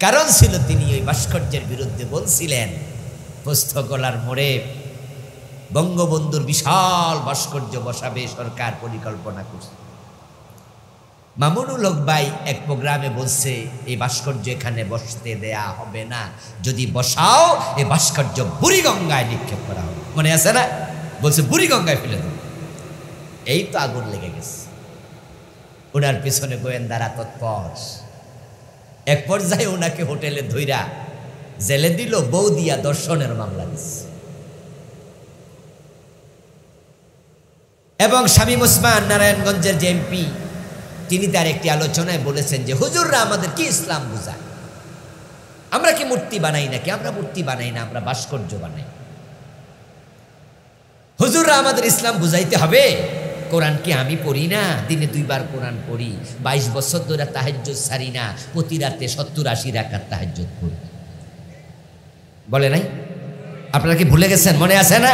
কারণ ছিল তিনি ওই ভাস্কর্যের বিরুদ্ধে বলছিলেন পোস্তগোলার মোড়ে বঙ্গবন্ধুর বিশাল ভাস্কর্য বসাবে সরকার, পরিকল্পনা করছে। মামুনুল হক ভাই এক প্রোগ্রামে বলছে এই ভাস্কর্য এখানে বসতে দেয়া হবে না, যদি বসাও এই ভাস্কর্য বুড়িগঙ্গায় নিক্ষেপ করা হবে। মনে আছে না? বলছে বুড়িগঙ্গায় ফেলে দেব। এই তো আগুন লেগে গেছে। ওনার পিছনে গোয়েন্দারা তৎপর। এক পর্যায়ে ওনাকে হোটেলে ধইরা জেলে দিল, বউ দিয়া দর্শনের মামলা দিচ্ছে। এবং শামীম ওসমান নারায়ণগঞ্জের যে এমপি, তিনি তার একটি আলোচনায় বলেছেন যে হুজুররা আমাদের কি ইসলাম বুঝায়? আমরা কি মূর্তি বানাই নাকি? আমরা মূর্তি বানাই না, আমরা ভাস্কর্য বানাই। হুজুররা আমাদের ইসলাম বুঝাইতে হবে। কোরআন কি আমি পড়ি না? দিনে 2 বার কোরআন পড়ি, 22 বছর ধরে তাহাজ্জুদ ছাড়ি না, প্রতি রাতে 70-80 রাকাত তাহাজ্জুদ পড়ি। বলে নাই? আপনারা কি ভুলে গেছেন? মনে আছে না?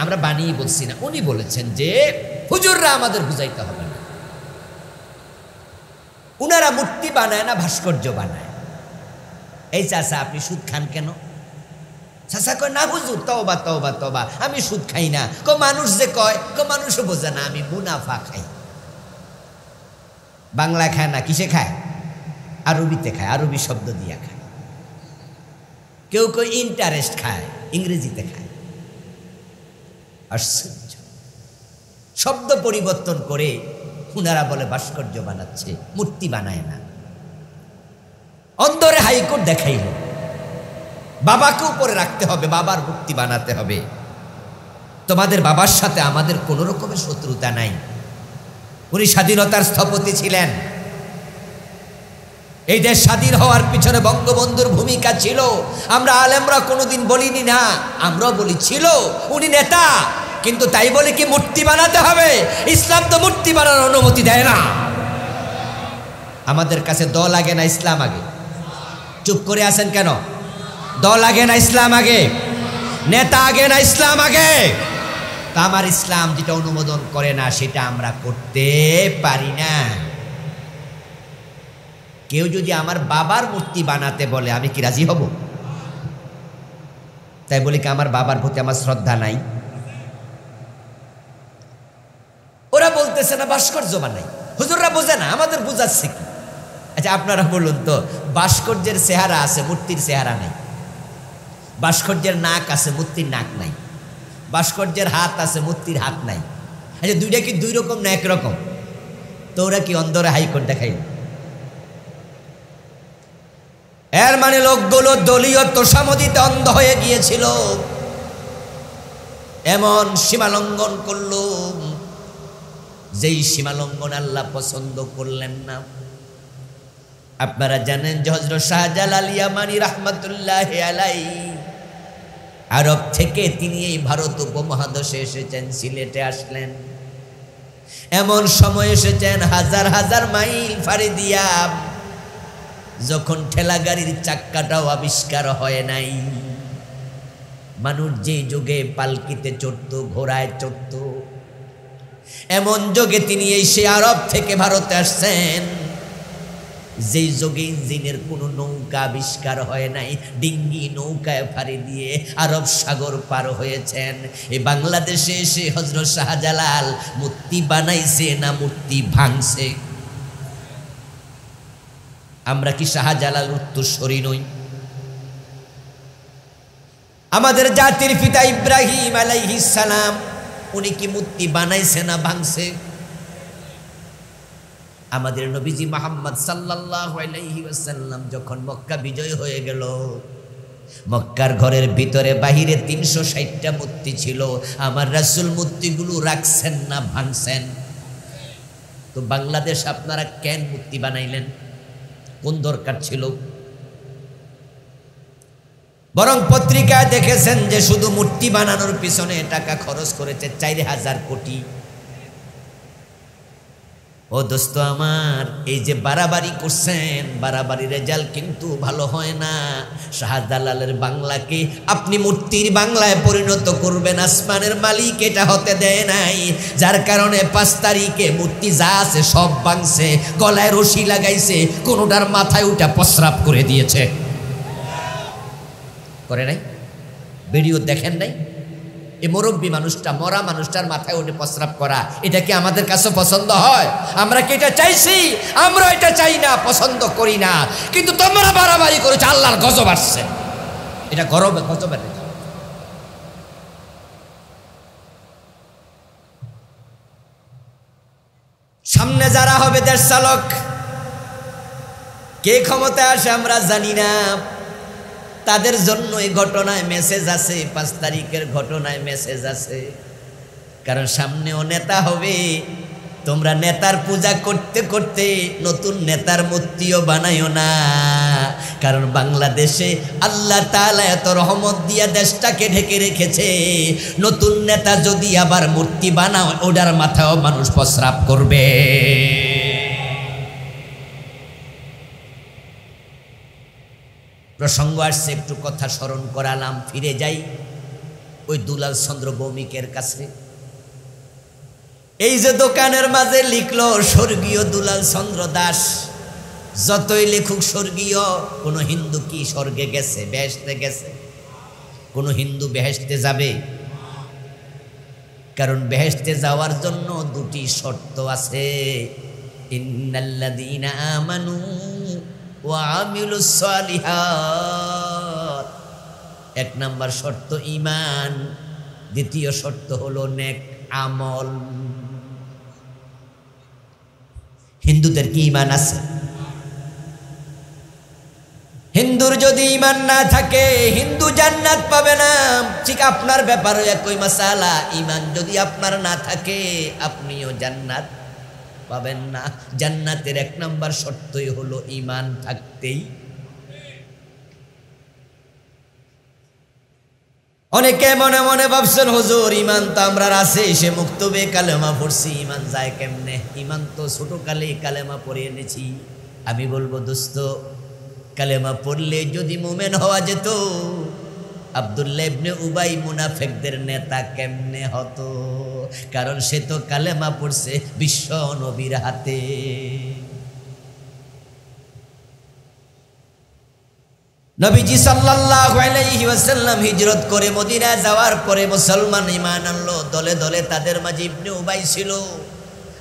আমরা বানিয়ে বলছি না, উনি বলেছেন যে হুজুররা আমাদের বুঝাইতে হবে না। উনারা মূর্তি বানায় না, ভাস্কর্য বানায়। এই চাচা আপনি সুদ খান কেন? চাচা কয় না হুজুর, তওবা তওবা তওবা, আমি সুদ খাই না। মানুষ যে কয়, মানুষও বোঝে না, আমি মুনাফা খাই। বাংলা খায় না, কিসে খায়? আরবিতে খায়, আরবি শব্দ দিয়া খায়। কেউ কেউ ইন্টারেস্ট খায়, ইংরেজিতে খায়। আশ্চর্য, শব্দ পরিবর্তন করে উনারা বলে ভাস্কর্য বানাচ্ছে, মূর্তি বানায় না। অন্দরে হাইকোর্ট দেখাইল বাবাকে উপরে রাখতে হবে, বাবার মূর্তি বানাতে হবে। তোমাদের বাবার সাথে আমাদের কোনো রকমের শত্রুতা নাই। উনি স্বাধীনতার স্থপতি ছিলেন। এই দেশ স্বাধীন হওয়ার পিছনে বঙ্গবন্ধুর ভূমিকা ছিল। আমরা আলেমরা কোনোদিন বলিনি না, আমরাও বলি ছিল। উনি নেতা, কিন্তু তাই বলে কি মূর্তি বানাতে হবে? ইসলাম তো মূর্তি বানানোর অনুমতি দেয় না। আমাদের কাছে দল আগে না ইসলাম আগে? চুপ করে আছেন কেন? দল আগে না ইসলাম আগে? নেতা আগে না ইসলাম আগে? তা আমার ইসলাম যেটা অনুমোদন করে না সেটা আমরা করতে পারি না। কেউ যদি আমার বাবার মূর্তি বানাতে বলে আমি কি রাজি হব? তাই বলি কি আমার বাবার প্রতি আমার শ্রদ্ধা নাই? ওরা বলতেছে না ভাস্কর্য বানাই, হুজুররা বোঝে না, আমাদের বোঝাচ্ছে কি? আচ্ছা আপনারা বলুন তো, ভাস্কর্যের চেহারা আছে, মূর্তির চেহারা নাই। ভাস্কর্যের নাক আছে, মূর্তির নাক নাই। ভাস্কর্যের হাত আছে, মূর্তির হাত নাই। আচ্ছা দুইটা কি দুই রকম না একরকম? তো ওরা কি অন্ধরে হাইকোর্ট দেখাইল? এর মানে লোকগুলো দলীয় তোষামদিতে অন্ধ হয়ে গিয়েছিল, এমন সীমালঙ্ঘন করল যেই সীমালঙ্ঘন আল্লাহ পছন্দ করলেন না। আপনারা জানেন যে হযরত শাহজালাল ইয়ামানি রাহমাতুল্লাহি আলাইহি আরব থেকে তিনি এই ভারত উপমহাদেশে এসেছেন, সিলেটে আসলেন। এমন সময় এসেছেন হাজার হাজার মাইল ফাড়ি দিয়া, যখন ঠেলা গাড়ির চাক্কাটাও আবিষ্কার হয় নাই। মানুষ যে যুগে পালকিতে চড়ত, ঘোড়ায় চড়ত, এমন যুগে তিনি এসে আরব থেকে ভারতে আসছেন যেই যুগে ইঞ্জিনের কোনো নৌকা আবিষ্কার হয় নাই। ডিঙ্গি নৌকায় ফাড়ি দিয়ে আরব সাগর পার হয়েছেন। এই বাংলাদেশে এসে হযরত শাহজালাল মূর্তি বানাইছে না মূর্তি ভাঙছে? আমরা কি শাহজালাল উত্তরসূরি নই? আমাদের জাতির পিতা ইব্রাহিম আলাইহিস সালাম উনি কি মূর্তি বানাইছে না ভাঙছে? আমাদের নবীজি মুহাম্মদ সাল্লাল্লাহু আলাইহি ওয়াসাল্লাম যখন মক্কা বিজয় হয়ে গেল, মক্কার ঘরের ভিতরে বাহিরে 360টা মূর্তি ছিল। আমার রাসূল মূর্তিগুলো রাখছেন না ভাঙছেন? তো বাংলাদেশ আপনারা কেন মূর্তি বানাইলেন? কোন দরকার ছিল? বরং পত্রিকায় দেখেছেন যে শুধু মূর্তি বানানোর পিছনে টাকা খরচ করেছে 4000 কোটি। ও দোস্ত আমার, এই যে বাড়াবাড়ি করছেন, বাড়াবাড়ি রেজাল্ট কিন্তু ভালো হয় না। শাহজালালের বাংলাকে আপনি মূর্তির বাংলায় পরিণত করবেন, আসমানের মালিক এটা হতে দেয় নাই। যার কারণে 5 তারিখে মূর্তি যা আছে সব ভাঙছে, গলায় রশি লাগাইছে, কোনোটার মাথায় উঠা প্রস্রাব করে দিয়েছে। করে নাই? ভিডিও দেখেন নাই? এই মুরব্বী মানুষটা, মরা মানুষটার মাথায় উঠে প্রস্রাব করা, এটা কি আমাদের কাছে পছন্দ হয়? আমরা কি এটা চাইছি? আমরা এটা চাই না, পছন্দ করি না। কিন্তু তোমরা বাড়াবাড়ি করেছো, আল্লাহর গজব আসছে। এটা গজব। সামনে যারা হবে দেশ চালক, কে ক্ষমতায় আসে আমরা জানি না, তাদের জন্য এই ঘটনায় মেসেজ আছে, 5 তারিখের ঘটনায় মেসেজ আছে। কারণ সামনেও নেতা হবে। তোমরা নেতার পূজা করতে করতে নতুন নেতার মূর্তিও বানাইও না। কারণ বাংলাদেশে আল্লাহ তাআলা এত রহমত দিয়া দেশটাকে ঢেকে রেখেছে, নতুন নেতা যদি আবার মূর্তি বানাও, ওটার মাথায়ও মানুষ প্রস্রাব করবে। প্রসঙ্গ আসছে, একটু কথা স্মরণ করালাম। ফিরে যাই ওই দুলাল চন্দ্র ভৌমিকের কাছে। এই যে দোকানের মাঝে লিখলো স্বর্গীয় দুলাল চন্দ্র দাস, যতই লেখুক স্বর্গীয়, কোন হিন্দু কি স্বর্গে গেছে, বেহেশতে গেছে? কোন হিন্দু বেহেশতে যাবে? কারণ বেহেশতে যাওয়ার জন্য 2টি শর্ত আছে। ইন্নাল্লাযীনা আমানু ওয়া আমিলুস সালিহাত। 1 নাম্বার শর্ত ঈমান, দ্বিতীয় শর্ত হলো নেক আমল। হিন্দুদের কি ঈমান আছে? হিন্দুর যদি ঈমান না থাকে, হিন্দু জান্নাত পাবে না। ঠিক আপনার ব্যাপারে একই মাসালা, ঈমান যদি আপনার না থাকে, আপনিও জান্নাত পাবেন না। জান্নাতের 1 নাম্বার শর্তই হলো ঈমান থাকতেই। অনেকে মনে মনে ভাবছেন হুজুর ঈমান তো আমরার আছে, সে মুক্তবে কালেমা পড়ছি, ঈমান যায় কেমনে? ঈমান তো ছোটকালে কালেমা পড়ে এনেছি। আমি বলবো দোস্ত, কালেমা পড়লে যদি মুমিন হওয়া যেত, আব্দুল্লাহ ইবনে উবাই মুনাফিকদের নেতা কেমনে হতো? কারণ সে তো কালেমা পড়ছে বিশ্ব নবীর হাতে। নবীজি সাল্লাল্লাহু আলাইহি ওয়াসাল্লাম হিজরত করে মদিনায় যাওয়ার পরে মুসলমান ঈমান আনলো, দলে দলে তাদের মাঝে ইবনে উবাই ছিল।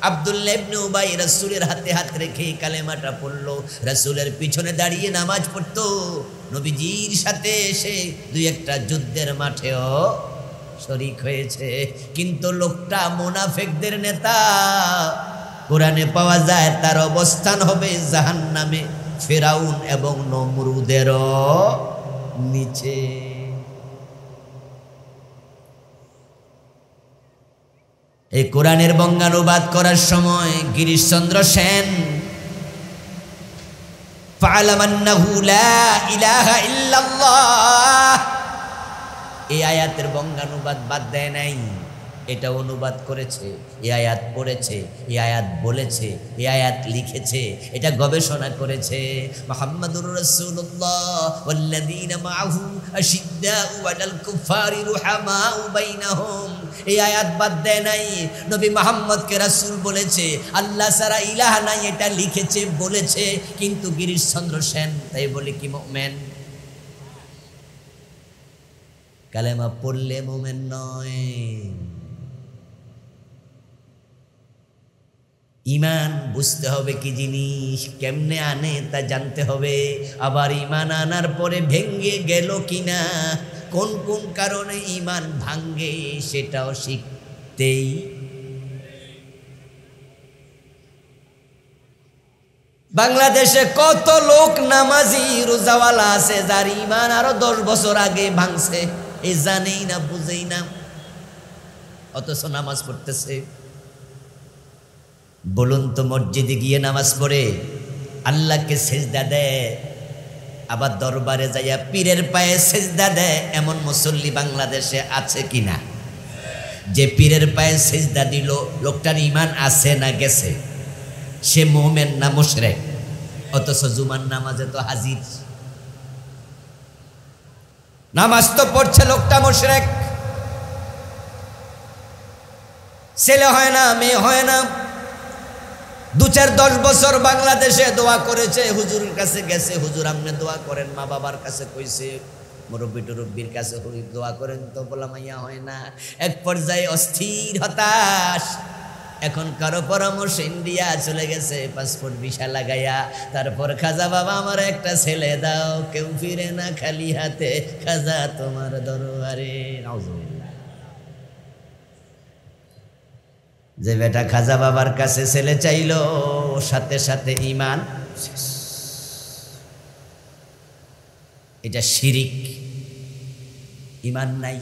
আব্দুল্লাহ ইবনে উবাই রাসূলের হাতে হাত রেখে কালেমাটা পড়লো, রাসূলের পিছনে দাঁড়িয়ে নামাজ পড়তো, নবীজির সাথে এসে দুই একটা যুদ্ধের মাঠেও শরীক হয়েছে। কিন্তু লোকটা মুনাফিকদের নেতা, কোরআনে পাওয়া যায় তার অবস্থান হবে জাহান্নামে, ফিরাউন এবং নমরুদেরও নিচে। এই কোরআনের বঙ্গানুবাদ করার সময় গিরিশচন্দ্র সেন ফা'লাম আন্নাহু লা ইলাহা ইল্লাল্লাহ এই আয়াতের বঙ্গানুবাদ বাদ দেয় নাই, এটা অনুবাদ করেছে, এই আয়াত পড়েছে, এই আয়াত বলেছে, এই আয়াত লিখেছে, এটা গবেষণা করেছে। মুহাম্মাদুর রাসূলুল্লাহ ওয়াল্লাযীনা মাআহু আশিদ্দাউ আলাল কুফারি রুহামাউ বাইনাহুম, এই আয়াত বাদ দেয় নাই। নবী মুহাম্মদকে রাসূল বলেছে, আল্লাহ ছাড়া ইলাহ নাই, এটা লিখেছে বলেছে। কিন্তু গিরিশচন্দ্র সেন তাই বলে কি মুমিন? কালেমা পড়লে মুমিন নয়। ঈমান বুঝতে হবে কি জিনিস, কেমনে আনে তা জানতে হবে। আবার ঈমান আনার পরে ভেঙ্গে গেল কিনা, কোন কোন কারণে ঈমান ভাঙ্গে সেটাও শিখতেই। বাংলাদেশে কত লোক নামাজি রোজাওয়ালা আছে যার ঈমান আরো 10 বছর আগে ভাঙছে, এই জানেই না, বুঝেই না, অথচ নামাজ পড়তেছে। বলুন তো, মসজিদে গিয়ে নামাজ পড়ে আল্লাহকে সেজদা দেয়, আবার দরবারে যাইয়া পীরের পায়ে সেজদা দেয়, এমন মুসল্লি বাংলাদেশে আছে কিনা? যে পীরের পায়ে সেজদা দিল, লোকটার ঈমান আছে না গেছে? সে মুমিন না মুশরিক? অথচ জুমার নামাজে তো হাজির, নামাজ তো পড়ছে, লোকটা মুশরিক। ছেলে হয় না, মেয়ে হয় না, 2-4-10 বছর বাংলাদেশে দোয়া করেছে, হুজুরের কাছে গেছে, হুজুর আপনি দোয়া করেন, মা বাবার কাছে কইছে, মুরব্বী টুরব্বির কাছে দোয়া করেন, তো বলা মাইয়া হয় না। এক পর্যায়ে অস্থির, হতাশ, এখন কারো পরামর্শ ইন্ডিয়া চলে গেছে পাসপোর্ট ভিসা লাগাইয়া। তারপর খাজা বাবা আমার একটা ছেলে দাও, কেউ ফিরে না খালি হাতে, খাজা তোমার দরবারে। যে বেটা খাজা বাবার কাছে ছেলে চাইলো, সাথে সাথে ঈমান, এটা শিরিক, ঈমান নাই।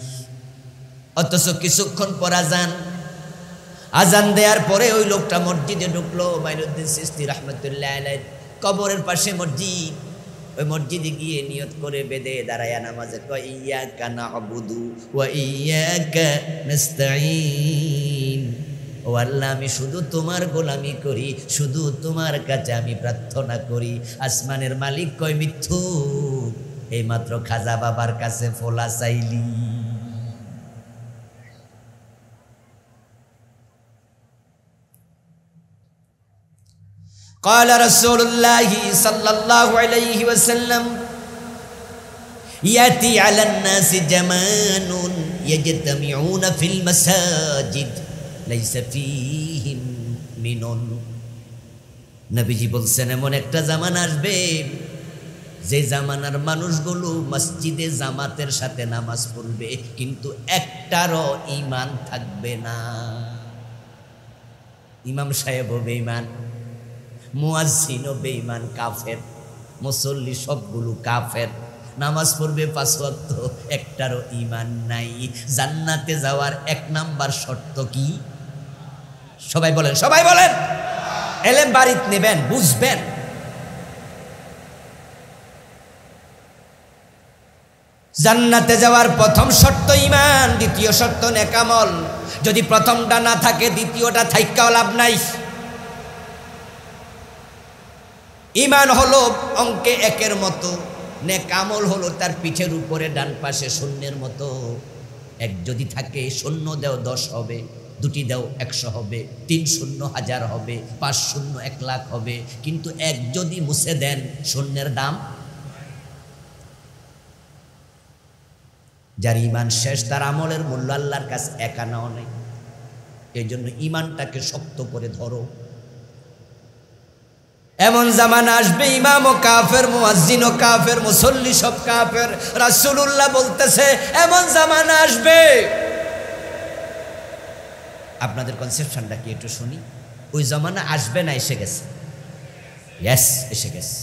অথচ কিছুক্ষণ পর আজান দেওয়ার পরে ওই লোকটা মসজিদে ঢুকলো। মাইনুদ্দিন চিশতি রাহমাতুল্লাহ আলাইহি কবরের পাশে মসজিদ, ওই মসজিদে গিয়ে নিয়ত করে বেঁধে দাঁড়ায়া নামাজে কয়, ইয়াকা না'বুদু ওয়া ইয়াকা নাস্তাঈন, ও আল্লাহ আমি শুধু তোমার গোলামি করি, শুধু তোমার কাছে আমি প্রার্থনা করি। আসমানের মালিক কয় মিথ্যুক, এইমাত্র খাজা বাবার কাছে ফোলা চাইলি। قال رسول الله صلى الله عليه وسلم يأتي على الناس زمان يجتمعون في المساجد ليس فيهم مؤمن। নবীজি বলছেন এমন একটা জামান আসবে যে জামানার মানুষগুলো মসজিদে জামাতের সাথে নামাজ পড়বে, কিন্তু একটারও ঈমান থাকবে না। ইমাম সাহেব বেঈমান, মুয়াজ্জিনও বেঈমান, কাফের, মুসল্লি সবগুলো কাফের, নামাজ পড়বে 5 ওয়াক্ত, একটারও ঈমান নাই। জান্নাতে যাওয়ার 1 নাম্বার শর্ত কি? সবাই বলেন, সবাই বলেন। এলেম বাড়িতে নেবেন, বুঝবেন। জান্নাতে যাওয়ার প্রথম শর্ত ঈমান, দ্বিতীয় শর্ত নেক আমল। যদি প্রথমটা না থাকে দ্বিতীয়টা থাইক্কাও লাভ নাই। ঈমান হলো অঙ্কে 1-এর মতো, নেক আমল হলো তার পিঠের উপরে ডান পাশে শূন্যের মতো। 1 যদি থাকে, শূন্য দেও 10 হবে, 2টি দেও 100 হবে, 3 শূন্য 1000 হবে, 5 শূন্য 1 লাখ হবে। কিন্তু 1 যদি মুছে দেন, শূন্যের দাম যার ইমান শেষ তার আমলের মূল্য আল্লাহর কাছে একা নাও নেই। এই জন্য ইমানটাকে শক্ত করে ধরো। এমন জামানা আসবে ইমামও কাফের, মুয়াজ্জিনও কাফের, মুসল্লি সব কাফের। রাসূলুল্লাহ বলতেছে এমন জামানা আসবে। আপনাদের কনসেপশনটা কি একটু শুনি। ওই জামানা আসবে না, এসে গেছে। ইয়েস, এসে গেছে।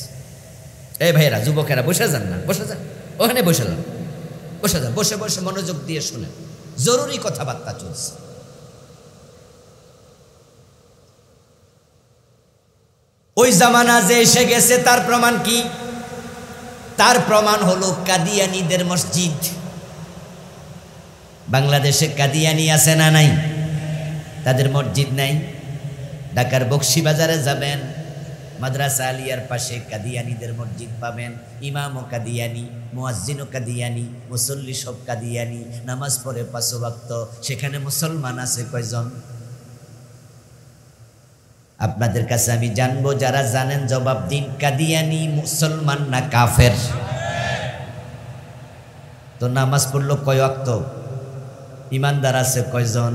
এই ভাইয়েরা, যুবকেরা বসে যান না, বসে যান, ওখানে বসে যান, বসে যান, বসে বসে মনোযোগ দিয়ে শুনেন, জরুরি কথাবার্তা চলছে। ওই জামানা যে এসে গেছে তার প্রমাণ কি? তার প্রমাণ হলো কাদিয়ানীদের মসজিদ। বাংলাদেশে কাদিয়ানী আছে না নাই? তাদের মসজিদ নাই। ঢাকার বকশীবাজারে যাবেন, মাদ্রাসা আলিয়ার পাশে কাদিয়ানীদের মসজিদ পাবেন। ইমামও কাদিয়ানী, মুয়াজ্জিনও কাদিয়ানী, মুসল্লি সব কাদিয়ানী, নামাজ পড়ে 5 ওয়াক্ত। সেখানে মুসলমান আছে কয়জন? আপনাদের কাছে আমি জানবো, যারা জানেন জবাব দিন, কাদিয়ানী মুসলমান না কাফের? তো নামাজ পড়লো কয় ওয়াক্ত? ইমানদার আছে কয়জন?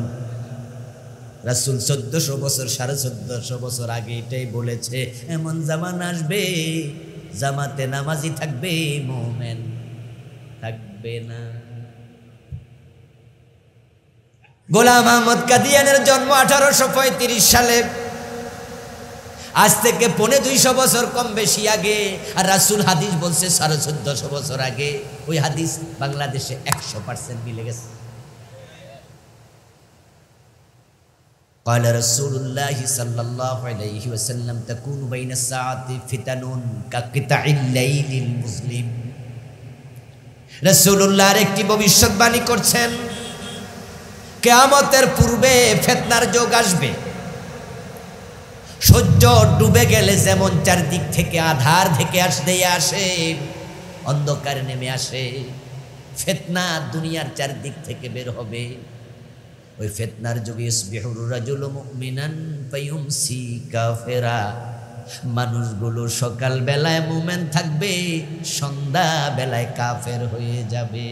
রাসূল 1400 বছর 1450 বছর আগে এটাই বলেছে, এমন জামানা আসবে জামাতে নামাজি থাকবে, মুমিন থাকবে না। গোলাম আহমদ কাদিয়ানের জন্ম 1835 সালে। আজ থেকে 250 বছর কম বেশি আগে। আর রাসূল হাদিস বলছে 1450 বছর আগে। ওই হাদিস বাংলাদেশে 100% মিলে গেছে। قال رسول الله صلى الله عليه وسلم تكون بين الساعة فتن كقطع الليل المظلم। রাসূলুল্লাহর একটি ভবিষ্যৎবাণী করছেন, কিয়ামতের পূর্বে ফিতনার যুগ আসবে। সূর্য ডুবে গেলে যেমন চারদিক থেকে আধার থেকে আসে, অন্ধকার নেমে আসে, ফিতনা দুনিয়ার চারদিক থেকে বের হবে। ওই ফিতনার যুগে ইসবিহুর রাজুলু মুমিনান ফায়ুমসি কাফিরা। মানুষগুলো সকাল বেলায় মুমিন থাকবে, সন্ধ্যা বেলায় কাফের হয়ে যাবে।